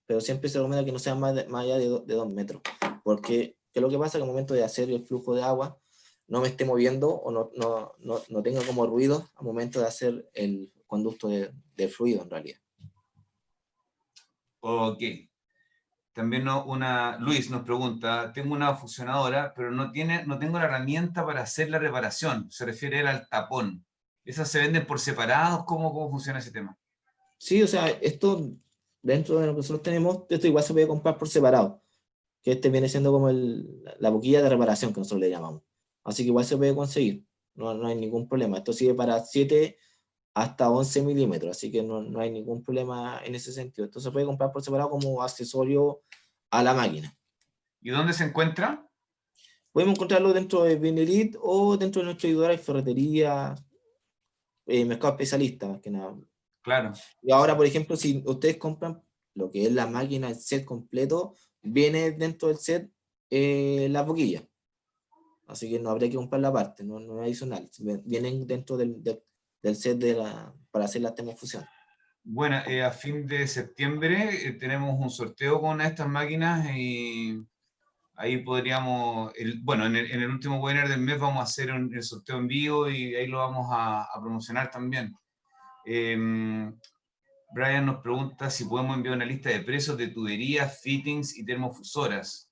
Speaker 2: pero siempre se recomienda que no sean más allá de 2 metros, porque ¿qué es lo que pasa? Que al momento de hacer el flujo de agua, no me esté moviendo o no tenga como ruido al momento de hacer el conducto de fluido en realidad.
Speaker 1: Ok. También Luis nos pregunta, tengo una fusionadora, pero no tengo la herramienta para hacer la reparación. Se refiere él al tapón. ¿Esas se venden por separados? ¿Cómo funciona ese tema?
Speaker 2: Sí, o sea, esto dentro de lo que nosotros tenemos, esto igual se puede comprar por separado, que este viene siendo como la boquilla de reparación que nosotros le llamamos. Así que igual se puede conseguir, no hay ningún problema. Esto sirve para 7 hasta 11 milímetros, así que no hay ningún problema en ese sentido. Esto se puede comprar por separado como accesorio a la máquina.
Speaker 1: ¿Y dónde se encuentra?
Speaker 2: Podemos encontrarlo dentro de Benelit o dentro de nuestra ayudadora de ferretería, mercado especialista, más que nada.
Speaker 1: Claro.
Speaker 2: Y ahora, por ejemplo, si ustedes compran lo que es la máquina, el set completo, viene dentro del set la boquilla. Así que no habría que comprar la parte, no es adicional. Vienen dentro del set para hacer la termofusión.
Speaker 1: Bueno, a fin de septiembre tenemos un sorteo con estas máquinas y ahí podríamos, bueno, en el último webinar del mes vamos a hacer el sorteo en vivo y ahí lo vamos a promocionar también. Brian nos pregunta si podemos enviar una lista de precios de tuberías, fittings y termofusoras.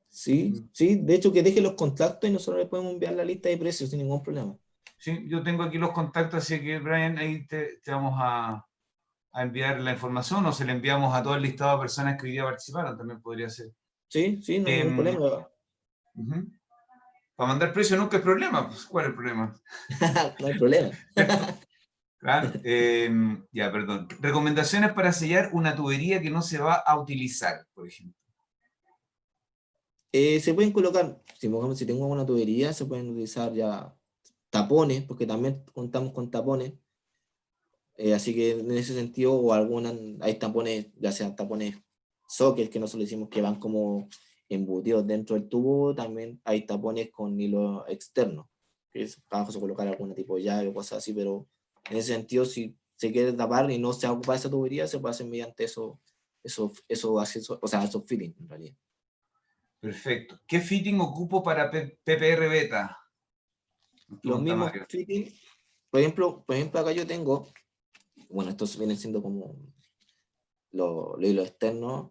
Speaker 2: Sí, sí, de hecho que deje los contactos y nosotros le podemos enviar la lista de precios sin ningún problema.
Speaker 1: Sí, yo tengo aquí los contactos, así que Brian, ahí te vamos a enviar la información, o se le enviamos a todo el listado de personas que hoy día participaron, también podría ser.
Speaker 2: Sí, sí, no hay ningún
Speaker 1: Em,
Speaker 2: problema.
Speaker 1: Ujú. Para mandar precio nunca es problema, pues, ¿cuál es el problema?
Speaker 2: No hay problema.
Speaker 1: Claro. Ya, perdón. Recomendaciones para sellar una tubería que no se va a utilizar, por ejemplo.
Speaker 2: Se pueden colocar, si, por ejemplo, si tengo una tubería, se pueden utilizar ya tapones, porque también contamos con tapones. Así que en ese sentido, o alguna, hay tapones, ya sean tapones sockets que nosotros decimos que van como embutidos dentro del tubo, también hay tapones con hilo externo, que es abajo se colocar algún tipo de llave o cosas así, pero en ese sentido, si se quiere tapar y no se ocupa esa tubería, se puede hacer mediante eso acceso, o sea, esos fittings en realidad.
Speaker 1: Perfecto. ¿Qué fitting ocupo para PPR beta? Nos
Speaker 2: Los
Speaker 1: pregunta
Speaker 2: mismos
Speaker 1: Mario.
Speaker 2: fittings, por ejemplo, acá yo tengo, bueno, estos vienen siendo como los hilos externos.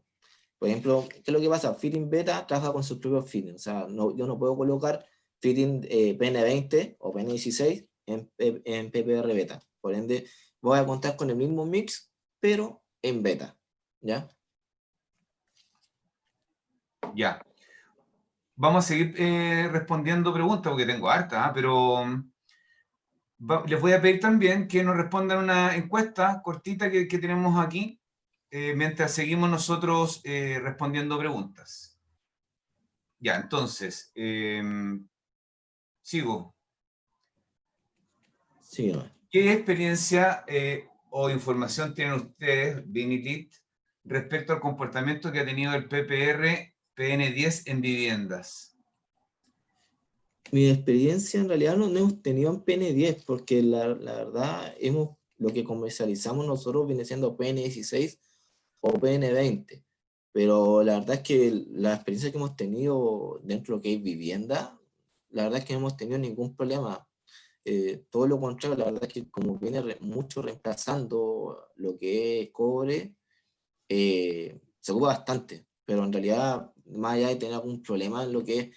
Speaker 2: Por ejemplo, ¿qué es lo que pasa? Fitting Beta trabaja con sus propios fittings. O sea, no, yo no puedo colocar fitting PN20 o PN16 en PPR Beta. Por ende, voy a contar con el mismo mix, pero en beta. ¿Ya?
Speaker 1: Ya. Vamos a seguir respondiendo preguntas, porque tengo harta, pero les voy a pedir también que nos respondan una encuesta cortita que tenemos aquí, mientras seguimos nosotros respondiendo preguntas. Ya, entonces, sigo.
Speaker 2: Sí, no.
Speaker 1: ¿Qué experiencia o información tienen ustedes, Binilit, respecto al comportamiento que ha tenido el PPR PN10 en viviendas?
Speaker 2: Mi experiencia en realidad no hemos tenido en PN10, porque la verdad lo que comercializamos nosotros viene siendo PN16 o PN20. Pero la verdad es que la experiencia que hemos tenido dentro de lo que es vivienda, la verdad es que no hemos tenido ningún problema. Todo lo contrario, la verdad es que como viene mucho reemplazando lo que es cobre, se ocupa bastante. Pero en realidad, más allá de tener algún problema en lo que es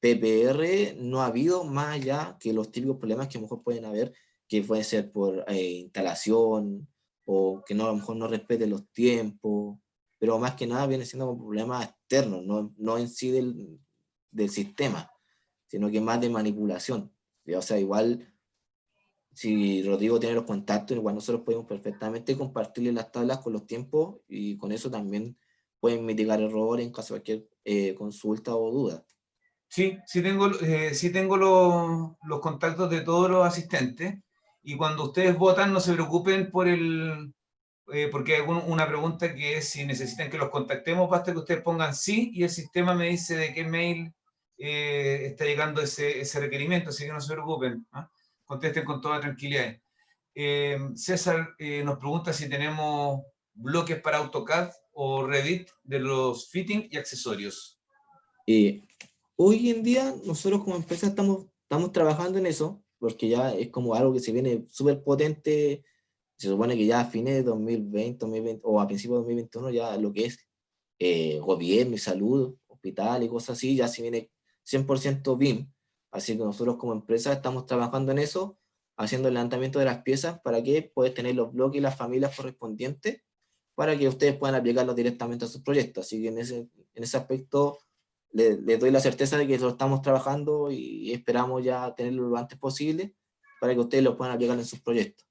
Speaker 2: PPR, no ha habido más allá que los típicos problemas que a lo mejor pueden haber, que pueden ser por instalación o que no, a lo mejor no respeten los tiempos, pero más que nada viene siendo como problemas externos, no en sí del sistema, sino que más de manipulación. O sea, igual si Rodrigo tiene los contactos, igual nosotros podemos perfectamente compartirle las tablas con los tiempos y con eso también pueden mitigar errores en caso de cualquier consulta o duda.
Speaker 1: Sí tengo los contactos de todos los asistentes, y cuando ustedes votan no se preocupen porque hay una pregunta que es si necesitan que los contactemos, basta que ustedes pongan sí y el sistema me dice de qué mail está llegando ese requerimiento, así que no se preocupen, ¿ah? Contesten con toda tranquilidad. César nos pregunta si tenemos bloques para AutoCAD o Revit de los fittings y accesorios.
Speaker 2: Hoy en día nosotros como empresa estamos trabajando en eso, porque ya es como algo que se viene súper potente. Se supone que ya a fines de 2020 o a principios de 2021 ya lo que es gobierno y salud, hospital y cosas así, ya se viene 100% BIM. Así que nosotros como empresa estamos trabajando en eso, haciendo el levantamiento de las piezas para que puedan tener los bloques y las familias correspondientes para que ustedes puedan aplicarlos directamente a sus proyectos. Así que en ese aspecto les doy la certeza de que lo estamos trabajando y esperamos ya tenerlo lo antes posible para que ustedes lo puedan aplicar en sus proyectos.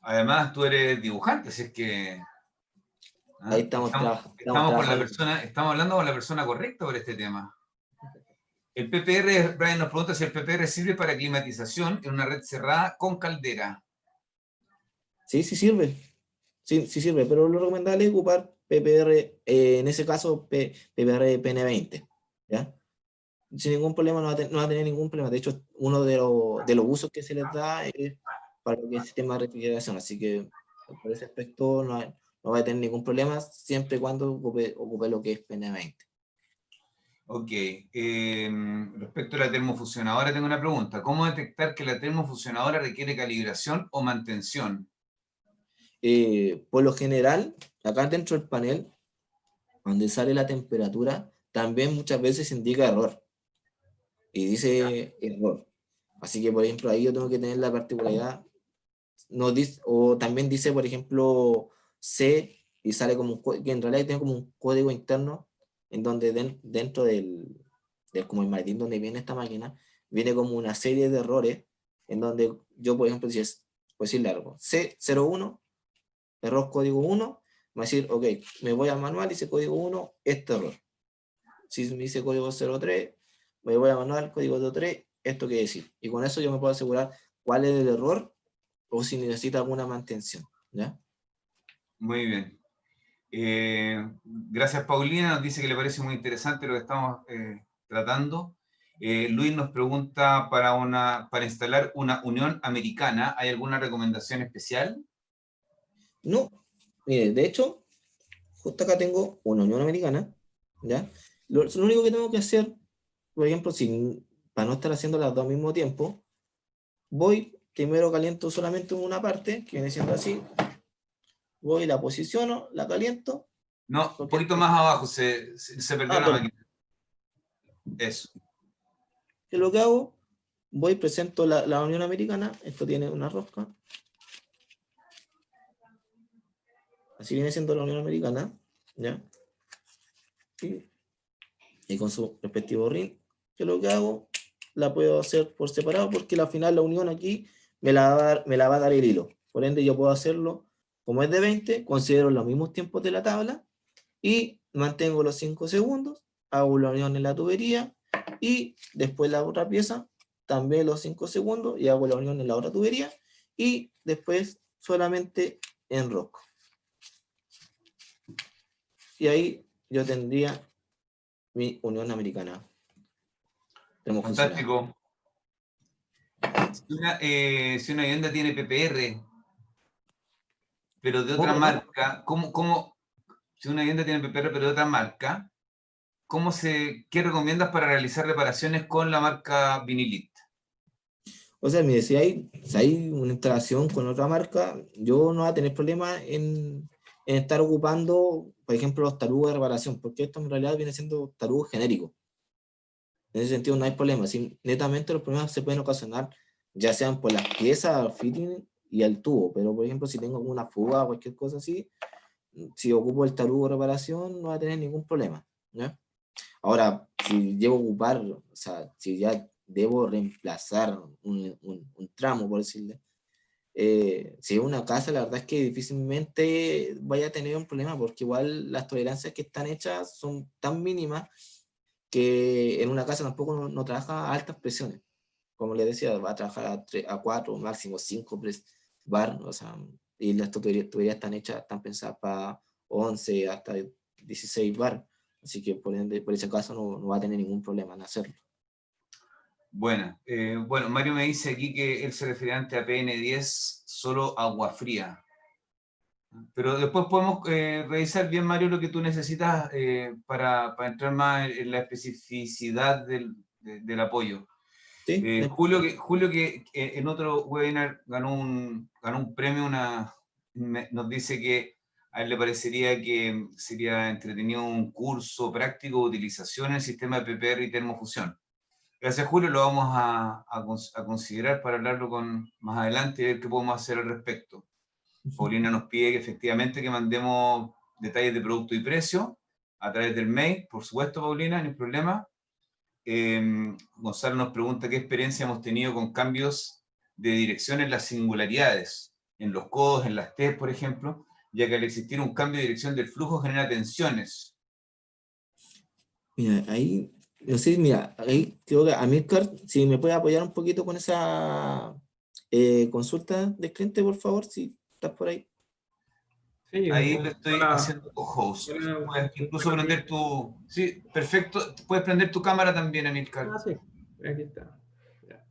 Speaker 1: Además, tú eres dibujante, así es que
Speaker 2: Ahí
Speaker 1: ¿ah?
Speaker 2: estamos, estamos
Speaker 1: Estamos con la
Speaker 2: trabajando.
Speaker 1: persona, estamos hablando con la persona correcta por este tema. El PPR, Brian nos pregunta si el PPR sirve para climatización en una red cerrada con caldera.
Speaker 2: Sí, sí sirve. Sí, sí sirve, pero lo recomendable es ocupar PPR, en ese caso PPR PN20, ¿ya? Sin ningún problema, no va a tener ningún problema. De hecho, uno de los usos que se les da es para lo que es el sistema de refrigeración, así que por ese aspecto no va a tener ningún problema siempre y cuando ocupe lo que es PN20.
Speaker 1: Ok, respecto a la termofusionadora tengo una pregunta. ¿Cómo detectar que la termofusionadora requiere calibración o mantención?
Speaker 2: por lo general, acá dentro del panel, donde sale la temperatura, también muchas veces indica error. Y dice error. Así que, por ejemplo, ahí yo tengo que tener la particularidad. No dice, o también dice, por ejemplo, C, y sale como un que en realidad tiene como un código interno, en donde dentro del como el maletín donde viene esta máquina, viene como una serie de errores, en donde yo, por ejemplo, si es, pues decirle algo, C01, error código 1, me va a decir, ok, me voy al manual, dice código 1, este error. Si me dice código 03, me voy al manual, código 03, esto quiere decir. Y con eso yo me puedo asegurar cuál es el error o si necesita alguna mantención, ¿ya?
Speaker 1: Muy bien. Gracias, Paulina. Nos dice que le parece muy interesante lo que estamos tratando. Luis nos pregunta para instalar una Unión Americana, ¿hay alguna recomendación especial?
Speaker 2: No, mire, de hecho, justo acá tengo una Unión Americana, ¿ya? Lo único que tengo que hacer, por ejemplo, para no estar haciendo las dos al mismo tiempo, voy, primero caliento solamente una parte, que viene siendo así, voy, la posiciono, la caliento,
Speaker 1: No, un
Speaker 2: porque,
Speaker 1: poquito más abajo, se perdió la
Speaker 2: perdón,
Speaker 1: máquina. Eso.
Speaker 2: ¿qué es lo que hago? Voy, presento la Unión Americana, esto tiene una rosca, así viene siendo la Unión Americana, ¿ya? Y con su respectivo ring, que lo que hago, la puedo hacer por separado, porque al final la unión aquí me la va a dar el hilo. Por ende, yo puedo hacerlo, como es de 20, considero los mismos tiempos de la tabla, y mantengo los 5 segundos, hago la unión en la tubería, y después la otra pieza, también los 5 segundos, y hago la unión en la otra tubería, y después solamente enrosco. Y ahí yo tendría mi Unión Americana. Tenemos funcionado.
Speaker 1: Fantástico. Si una vivienda tiene PPR, pero de
Speaker 2: ¿Cómo,
Speaker 1: otra
Speaker 2: perdón?
Speaker 1: marca, si una vivienda tiene PPR pero de otra marca, ¿qué recomiendas para realizar reparaciones con la marca Vinilit?
Speaker 2: O sea, mire, si hay una instalación con otra marca, yo no voy a tener problema en estar ocupando, por ejemplo, los tarugos de reparación, porque esto en realidad viene siendo tarugos genéricos. En ese sentido no hay problema. Netamente los problemas se pueden ocasionar ya sean por las piezas, el fitting y el tubo, pero por ejemplo, si tengo alguna fuga o cualquier cosa así, si ocupo el tarugo de reparación, no va a tener ningún problema, ¿ya? Ahora, si llevo a ocupar, o sea, si ya debo reemplazar un tramo, por decirle, si es una casa, la verdad es que difícilmente vaya a tener un problema, porque igual las tolerancias que están hechas son tan mínimas que en una casa tampoco no trabaja a altas presiones. Como les decía, va a trabajar a 4, máximo 5 bar, o sea, y las tuberías están hechas, están pensadas para 11 hasta 16 bar. Así que por ende, por ese caso no va a tener ningún problema en hacerlo.
Speaker 1: Bueno, Mario me dice aquí que él se refiere ante a PN10 solo agua fría. Pero después podemos revisar bien, Mario, lo que tú necesitas para entrar más en la especificidad del apoyo.
Speaker 2: ¿Sí?
Speaker 1: Julio que en otro webinar ganó un premio, nos dice que a él le parecería que sería entretenido un curso práctico de utilización del sistema de PPR y termofusión. Gracias, Julio, lo vamos a considerar para hablarlo más adelante y ver qué podemos hacer al respecto. Paulina nos pide que efectivamente que mandemos detalles de producto y precio a través del mail, por supuesto, Paulina, no hay problema. Gonzalo nos pregunta qué experiencia hemos tenido con cambios de dirección en las singularidades, en los codos, en las T, por ejemplo, ya que al existir un cambio de dirección del flujo genera tensiones.
Speaker 2: Mira, ahí, no sé, mira, ahí creo que Amilcar, si me puede apoyar un poquito con esa consulta del cliente, por favor, si estás por ahí.
Speaker 3: Sí,
Speaker 1: Ahí le estoy
Speaker 3: hola,
Speaker 1: haciendo co-host.
Speaker 3: hola,
Speaker 1: Puedes incluso
Speaker 3: buenos días.
Speaker 1: prender tu... Sí, perfecto. Puedes prender tu cámara también, Amilcar.
Speaker 3: Sí, aquí está. Ya.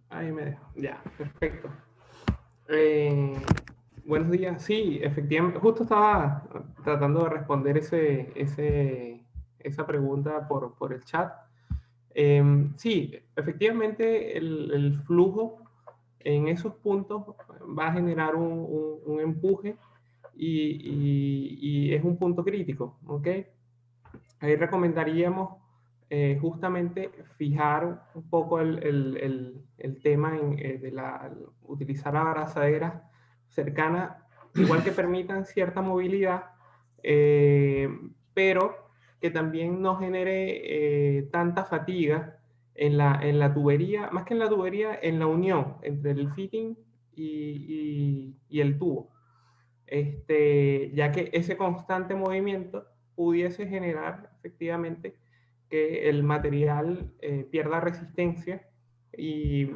Speaker 3: Ahí me dejo. Ya, perfecto. Buenos días. Sí, efectivamente, justo estaba tratando de responder esa pregunta por el chat. Sí, efectivamente el flujo en esos puntos va a generar un empuje y es un punto crítico, ¿ok? Ahí recomendaríamos justamente fijar un poco el tema de utilizar abrazaderas cercanas, igual que permitan cierta movilidad, pero que también no genere tanta fatiga en la tubería, más que en la tubería, en la unión entre el fitting y el tubo. Ya que ese constante movimiento pudiese generar efectivamente que el material pierda resistencia y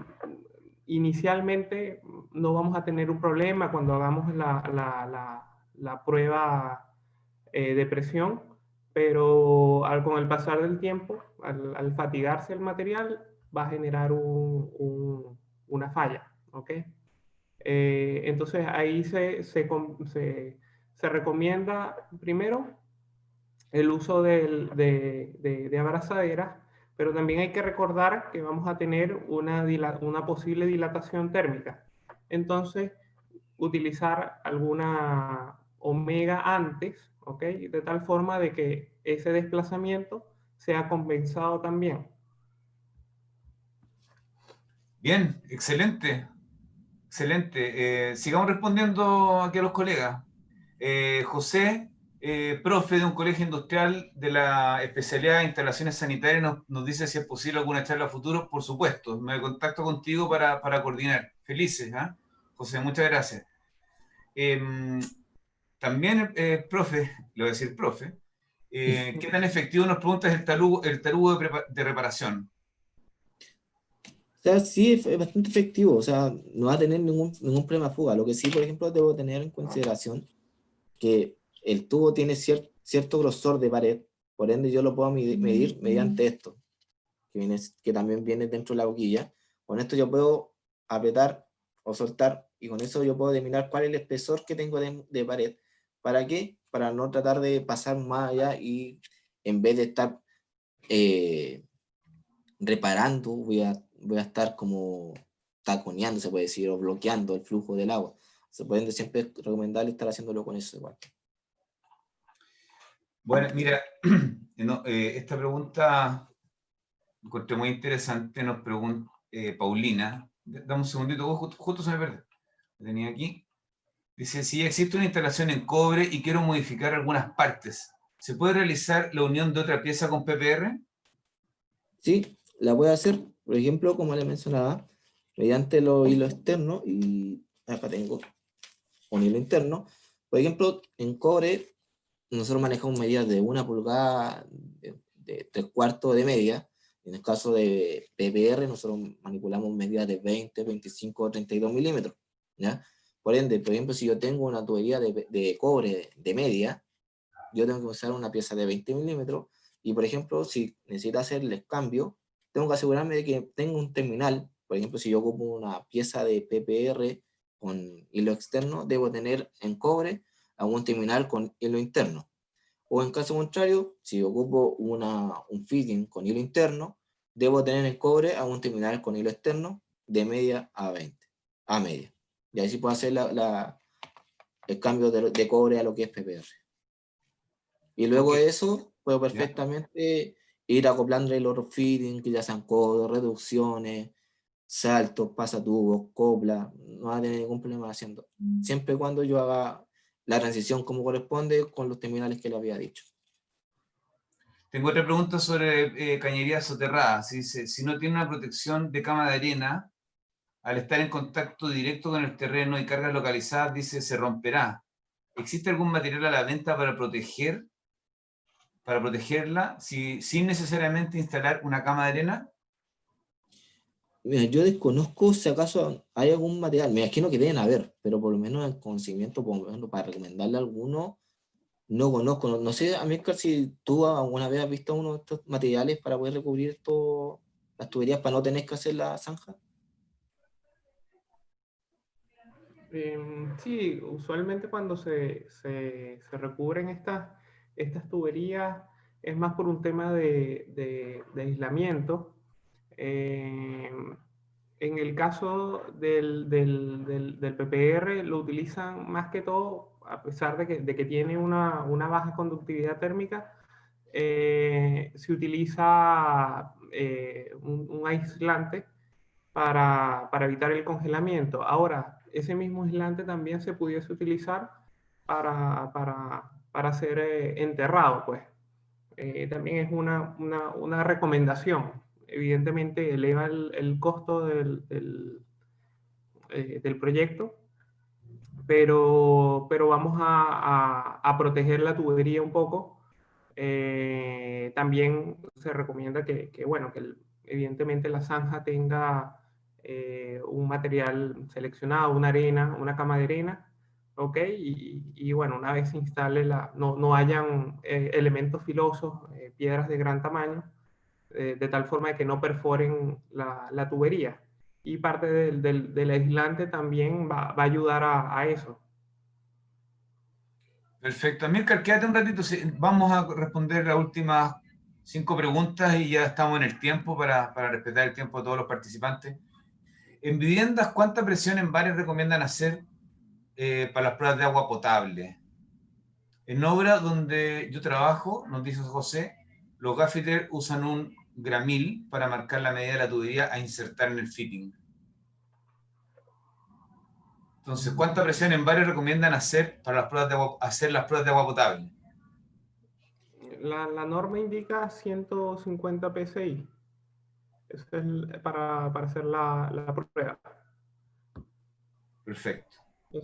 Speaker 3: inicialmente no vamos a tener un problema cuando hagamos la prueba de presión, pero con el pasar del tiempo, al fatigarse el material, va a generar una falla, ¿ok? Entonces ahí se recomienda primero el uso de abrazaderas, pero también hay que recordar que vamos a tener una posible dilatación térmica. Entonces, utilizar alguna omega antes, ¿ok? De tal forma de que ese desplazamiento sea compensado también.
Speaker 1: Bien, excelente. Excelente. Sigamos respondiendo aquí a los colegas. José, profe de un colegio industrial de la especialidad de instalaciones sanitarias, nos dice si es posible alguna charla a futuro. Por supuesto, me contacto contigo para coordinar. Felices, ¿ah? José, muchas gracias. También, profe, le voy a decir profe, ¿qué tan efectivo nos pregunta es el tarugo de reparación?
Speaker 2: O sea, sí, es bastante efectivo, o sea, no va a tener ningún problema de fuga. Lo que sí, por ejemplo, debo tener en consideración que el tubo tiene cierto grosor de pared, por ende yo lo puedo medir mediante esto, que también viene dentro de la boquilla. Con esto yo puedo apretar o soltar, y con eso yo puedo determinar cuál es el espesor que tengo de pared. ¿Para qué? Para no tratar de pasar más allá y en vez de estar reparando, voy a estar como taconeando, se puede decir, o bloqueando el flujo del agua. Se pueden siempre recomendar estar haciéndolo con eso igual.
Speaker 1: Bueno, mira, esta pregunta encontré muy interesante, nos pregunta Paulina. Dame un segundito, justo se me perdió. Lo tenía aquí. Dice, si existe una instalación en cobre y quiero modificar algunas partes, ¿se puede realizar la unión de otra pieza con PPR?
Speaker 2: Sí, la puede hacer, por ejemplo, como le mencionaba, mediante los hilos externos, y acá tengo un hilo interno. Por ejemplo, en cobre, nosotros manejamos medidas de 1 pulgada, de 3/4 de media. En el caso de PPR, nosotros manipulamos medidas de 20, 25 o 32 milímetros, ¿ya? Por ende, por ejemplo, si yo tengo una tubería de cobre de media, yo tengo que usar una pieza de 20 milímetros, y por ejemplo, si necesito hacerles cambio, tengo que asegurarme de que tengo un terminal. Por ejemplo, si yo ocupo una pieza de PPR con hilo externo, debo tener en cobre a un terminal con hilo interno. O en caso contrario, si ocupo un fitting con hilo interno, debo tener en cobre a un terminal con hilo externo de media a 20, a media. Y así puedo hacer el cambio de cobre a lo que es PPR. Y luego
Speaker 1: Okay.
Speaker 2: de eso, puedo perfectamente ir acoplando los fittings, que ya sean codos, reducciones, saltos, pasatubos, copla. No va a tener ningún problema haciendo. Siempre y cuando yo haga la transición como corresponde con los terminales que le había dicho.
Speaker 1: Tengo otra pregunta sobre cañería soterrada. Si no tiene una protección de cama de arena, al estar en contacto directo con el terreno y cargas localizadas, dice, se romperá. ¿Existe algún material a la venta para protegerla sin necesariamente instalar una cama de arena?
Speaker 2: Mira, yo desconozco si acaso hay algún material, me imagino que deben haber, pero por lo menos el conocimiento, por lo menos para recomendarle alguno, no conozco. No sé, Amílcar, si tú alguna vez has visto uno de estos materiales para poder recubrir las tuberías para no tener que hacer la zanja.
Speaker 3: Sí, usualmente cuando se recubren estas tuberías es más por un tema de aislamiento. En el caso del PPR lo utilizan más que todo, a pesar de que tiene una baja conductividad térmica, se utiliza un aislante para evitar el congelamiento. Ahora, ese mismo aislante también se pudiese utilizar para ser enterrado, pues. También es una recomendación. Evidentemente eleva el costo del proyecto, pero vamos a proteger la tubería un poco. También se recomienda bueno, evidentemente la zanja tenga un material seleccionado, una arena, una cama de arena, ¿ok? Y bueno, una vez se instale, no hayan elementos filosos, piedras de gran tamaño, de tal forma de que no perforen la tubería. Y parte del aislante también va a ayudar a eso.
Speaker 1: Perfecto. Amílcar, quédate un ratito. Vamos a responder las últimas 5 preguntas y ya estamos en el tiempo para respetar el tiempo de todos los participantes. En viviendas, ¿cuánta presión en bares recomiendan hacer para las pruebas de agua potable? En obra donde yo trabajo, nos dice José, los gaffiters usan un gramil para marcar la medida de la tubería a insertar en el fitting. Entonces, ¿cuánta presión en bares recomiendan hacer para las pruebas de agua potable?
Speaker 3: La norma indica 150 PSI. Eso es para hacer la prueba.
Speaker 1: Perfecto.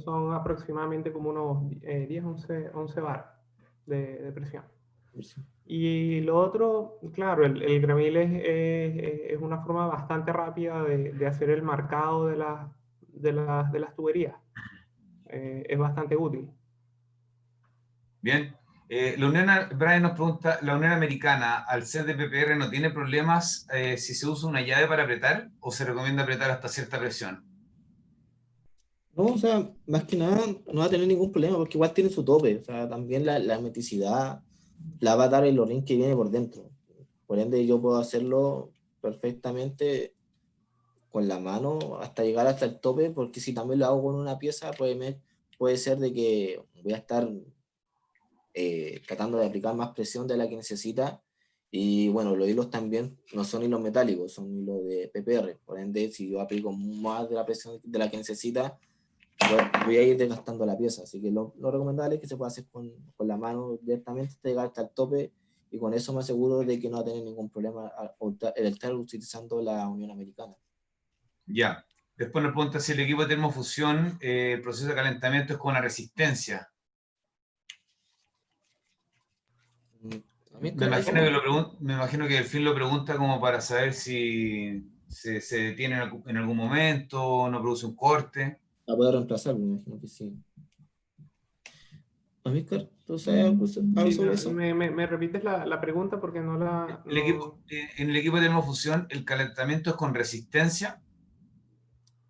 Speaker 3: Son aproximadamente como unos 10, 11 bar de presión. Y lo otro, claro, el gramil es una forma bastante rápida de hacer el marcado de las tuberías. Es bastante útil.
Speaker 1: Bien. Brian nos pregunta, ¿la Unión Americana, al ser de PPR, no tiene problemas si se usa una llave para apretar o se recomienda apretar hasta cierta presión?
Speaker 2: No, o sea, más que nada no va a tener ningún problema porque igual tiene su tope. O sea, también la hermeticidad la va a dar el orín que viene por dentro. Por ende, yo puedo hacerlo perfectamente con la mano hasta llegar hasta el tope, porque si también lo hago con una pieza, puede ser de que voy a estar tratando de aplicar más presión de la que necesita. Y bueno, los hilos también no son hilos metálicos, son hilos de PPR. Por ende, si yo aplico más de la presión de la que necesita, voy a ir desgastando la pieza. Así que lo recomendable es que se pueda hacer con la mano directamente hasta llegar hasta el tope, y con eso me aseguro de que no va a tener ningún problema el estar utilizando la Unión Americana.
Speaker 1: Ya. Después nos pregunta si el equipo de termofusión, el proceso de calentamiento es con una resistencia. Me imagino que el fin lo pregunta como para saber si se detiene en algún momento, no produce un corte.
Speaker 2: La puedo reemplazar, me imagino que sí. Amílcar, ¿tú sabes algo sobre eso?
Speaker 3: ¿Me repites la pregunta porque no la...
Speaker 1: En el equipo de termofusión, ¿el calentamiento es con resistencia?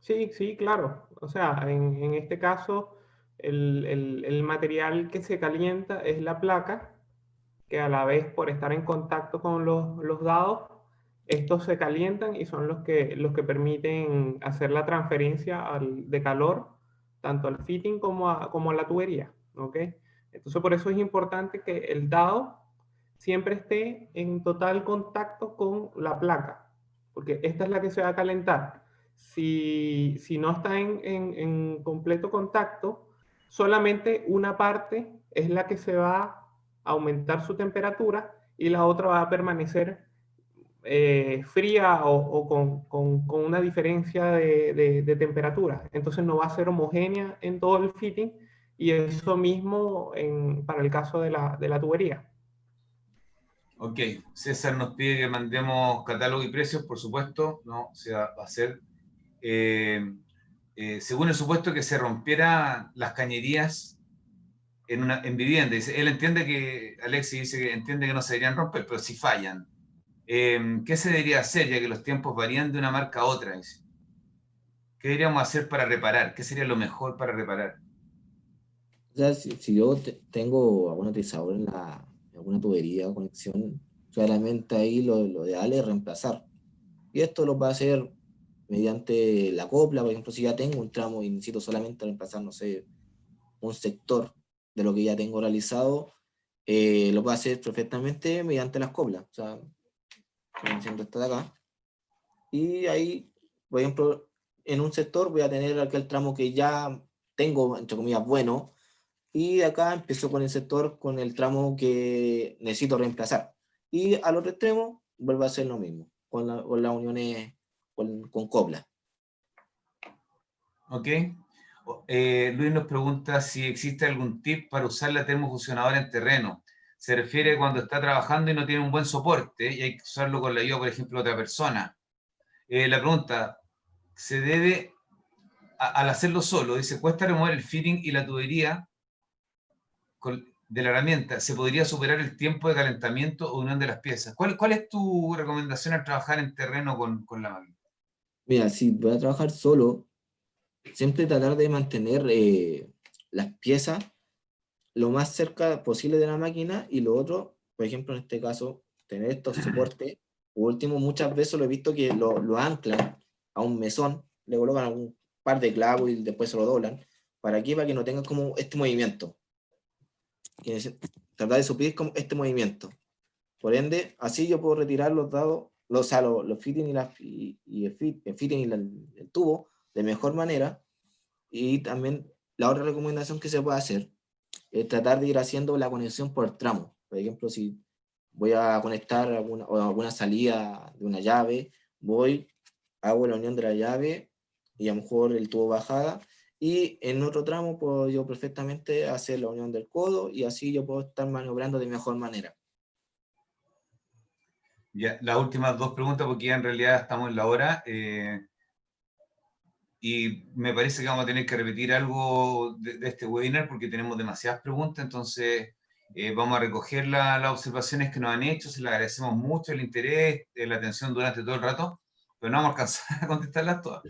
Speaker 3: Sí, claro. O sea, en este caso, el material que se calienta es la placa, que a la vez por estar en contacto con los dados, estos se calientan y son los que permiten hacer la transferencia de calor tanto al fitting como a la tubería. ¿Ok? Entonces por eso es importante que el dado siempre esté en total contacto con la placa, porque esta es la que se va a calentar. Si no está en completo contacto, solamente una parte es la que se va a aumentar su temperatura y la otra va a permanecer fría o con una diferencia de temperatura. Entonces no va a ser homogénea en todo el fitting, y eso mismo para el caso de la tubería.
Speaker 1: Ok, César nos pide que mandemos catálogo y precios, por supuesto, no, se va a hacer. Según el supuesto que se rompieran las cañerías en vivienda. Él entiende que, Alexis dice que entiende que no se deberían romper, pero si fallan. ¿Qué se debería hacer, ya que los tiempos varían de una marca a otra? Dice. ¿Qué deberíamos hacer para reparar? ¿Qué sería lo mejor para reparar?
Speaker 2: O sea, si yo tengo algún atizador en alguna tubería o conexión, claramente ahí lo ideal es reemplazar. Y esto lo va a hacer mediante la copla. Por ejemplo, si ya tengo un tramo y necesito solamente reemplazar, no sé, un sector de lo que ya tengo realizado, lo puedo hacer perfectamente mediante las coplas. O sea, haciendo esta de acá. Y ahí, por ejemplo, en un sector voy a tener aquel tramo que ya tengo, entre comillas, bueno, y acá empiezo con el sector, con el tramo que necesito reemplazar. Y al otro extremo vuelvo a hacer lo mismo, con las uniones con copla.
Speaker 1: ¿Ok? Luis nos pregunta si existe algún tip para usar la termofusionadora en terreno. Se refiere cuando está trabajando y no tiene un buen soporte y hay que usarlo con la ayuda, por ejemplo, de otra persona. La pregunta, ¿se debe, al hacerlo solo, dice, cuesta remover el fitting y la tubería de la herramienta? ¿Se podría superar el tiempo de calentamiento o unión de las piezas? ¿Cuál es tu recomendación al trabajar en terreno con la máquina?
Speaker 2: Mira, si voy a trabajar solo, siempre tratar de mantener las piezas lo más cerca posible de la máquina, y lo otro, por ejemplo, en este caso, tener estos soportes. Por último, muchas veces lo he visto que lo anclan a un mesón, le colocan un par de clavos y después se lo doblan. ¿Para qué? Para que no tenga como este movimiento. Tratar de suplir como este movimiento. Por ende, así yo puedo retirar los dados, o sea, los fittings y el fitting y el tubo de mejor manera. Y también la otra recomendación que se puede hacer es tratar de ir haciendo la conexión por tramo. Por ejemplo, si voy a conectar alguna salida de una llave, hago la unión de la llave y a lo mejor el tubo bajada, y en otro tramo puedo yo perfectamente hacer la unión del codo, y así yo puedo estar maniobrando de mejor manera.
Speaker 1: Ya, las últimas dos preguntas, porque ya en realidad estamos en la hora. Y me parece que vamos a tener que repetir algo de este webinar porque tenemos demasiadas preguntas, entonces vamos a recoger las observaciones que nos han hecho, se les agradecemos mucho el interés, la atención durante todo el rato, pero no vamos a alcanzar a contestarlas todas.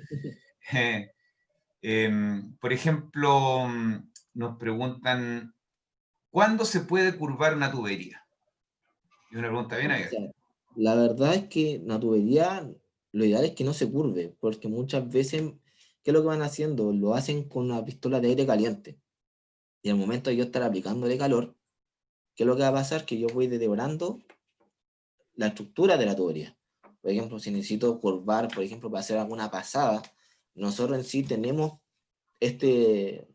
Speaker 1: Por ejemplo, nos preguntan, ¿cuándo se puede curvar una tubería? Es una pregunta bien
Speaker 2: O
Speaker 1: abierta.
Speaker 2: sea, la verdad es que la tubería, lo ideal es que no se curve, porque muchas veces, ¿qué es lo que van haciendo? Lo hacen con una pistola de aire caliente. Y al momento de yo estar aplicándole calor, ¿qué es lo que va a pasar? Que yo voy deteriorando la estructura de la tubería. Por ejemplo, si necesito curvar, por ejemplo, para hacer alguna pasada, nosotros en sí tenemos este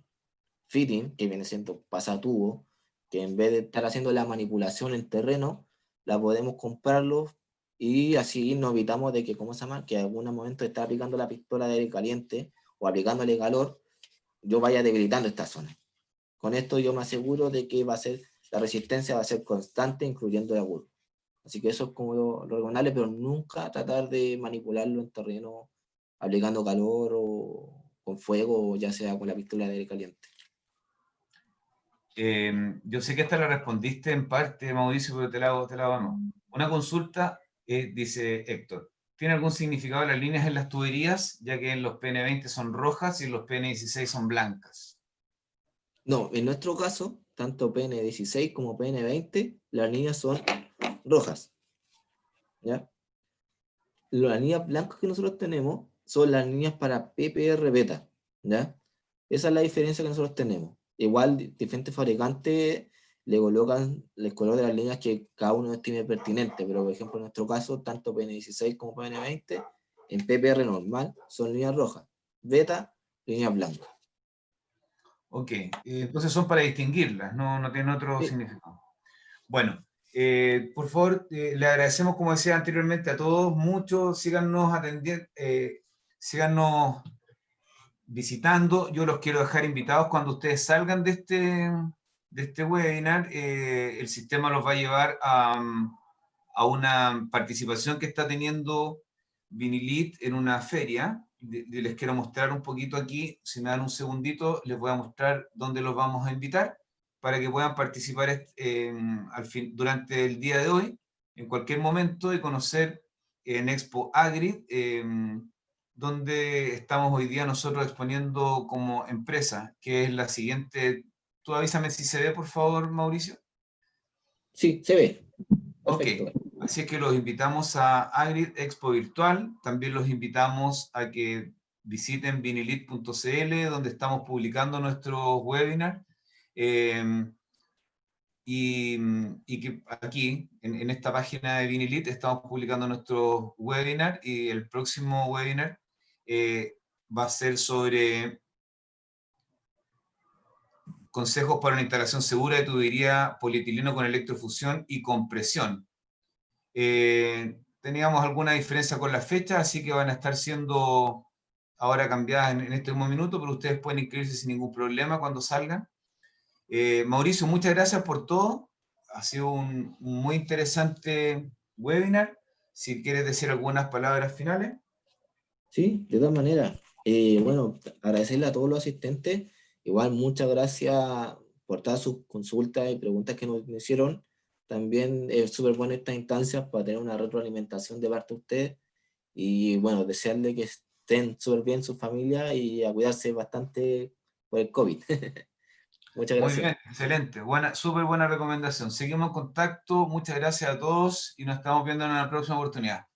Speaker 2: fitting, que viene siendo pasatubo, que en vez de estar haciendo la manipulación en terreno, la podemos comprarlo, y así nos evitamos de que, ¿cómo se llama? Que en algún momento estar aplicando la pistola de aire caliente o aplicándole calor, yo vaya debilitando esta zona. Con esto yo me aseguro de que la resistencia va a ser constante, incluyendo el agudo. Así que eso es como lo recomendable, pero nunca tratar de manipularlo en terreno aplicando calor o con fuego, o ya sea con la pistola de aire caliente.
Speaker 1: Yo sé que esta la respondiste en parte, Mauricio, pero te la hago no. Una consulta, dice Héctor, ¿tiene algún significado las líneas en las tuberías, ya que en los PN20 son rojas y en los PN16 son blancas?
Speaker 2: No, en nuestro caso, tanto PN16 como PN20, las líneas son rojas, ¿ya? Las líneas blancas que nosotros tenemos son las líneas para PPR beta, ¿ya? Esa es la diferencia que nosotros tenemos. Igual, diferentes fabricantes le colocan el color de las líneas que cada uno estime pertinente, pero por ejemplo en nuestro caso, tanto PN16 como PN20, en PPR normal son líneas rojas, beta, líneas blancas.
Speaker 1: Ok, entonces son para distinguirlas, no tienen otro
Speaker 2: Sí.
Speaker 1: significado. Bueno, por favor, le agradecemos, como decía anteriormente, a todos mucho, síganos atendiendo, síganos visitando. Yo los quiero dejar invitados cuando ustedes salgan de este webinar. El sistema los va a llevar a una participación que está teniendo Vinilit en una feria. Les quiero mostrar un poquito aquí, si me dan un segundito, les voy a mostrar dónde los vamos a invitar para que puedan participar durante el día de hoy, en cualquier momento, y conocer en Expo Agri, donde estamos hoy día nosotros exponiendo como empresa, que es la siguiente. Tú avísame si se ve, por favor, Mauricio.
Speaker 2: Sí, se ve.
Speaker 1: Ok,
Speaker 2: Perfecto.
Speaker 1: Así es que los invitamos a Agrid Expo Virtual, también los invitamos a que visiten vinilit.cl, donde estamos publicando nuestros webinars, y que aquí, en esta página de Vinilit, estamos publicando nuestros webinars, y el próximo webinar va a ser sobre consejos para una instalación segura de tubería polietileno con electrofusión y compresión. Teníamos alguna diferencia con la fecha, así que van a estar siendo ahora cambiadas en este mismo minuto, pero ustedes pueden inscribirse sin ningún problema cuando salgan. Mauricio, muchas gracias por todo. Ha sido un muy interesante webinar. Si quieres decir algunas palabras finales.
Speaker 2: Sí, de todas maneras. Bueno, agradecerle a todos los asistentes. Igual, muchas gracias por todas sus consultas y preguntas que nos hicieron. También es súper buena esta instancia para tener una retroalimentación de parte de ustedes. Y bueno, desearle que estén súper bien sus familias y a cuidarse bastante por el COVID. Muchas
Speaker 1: Muy
Speaker 2: gracias.
Speaker 1: bien, excelente. Súper buena recomendación. Seguimos en contacto. Muchas gracias a todos y nos estamos viendo en una próxima oportunidad.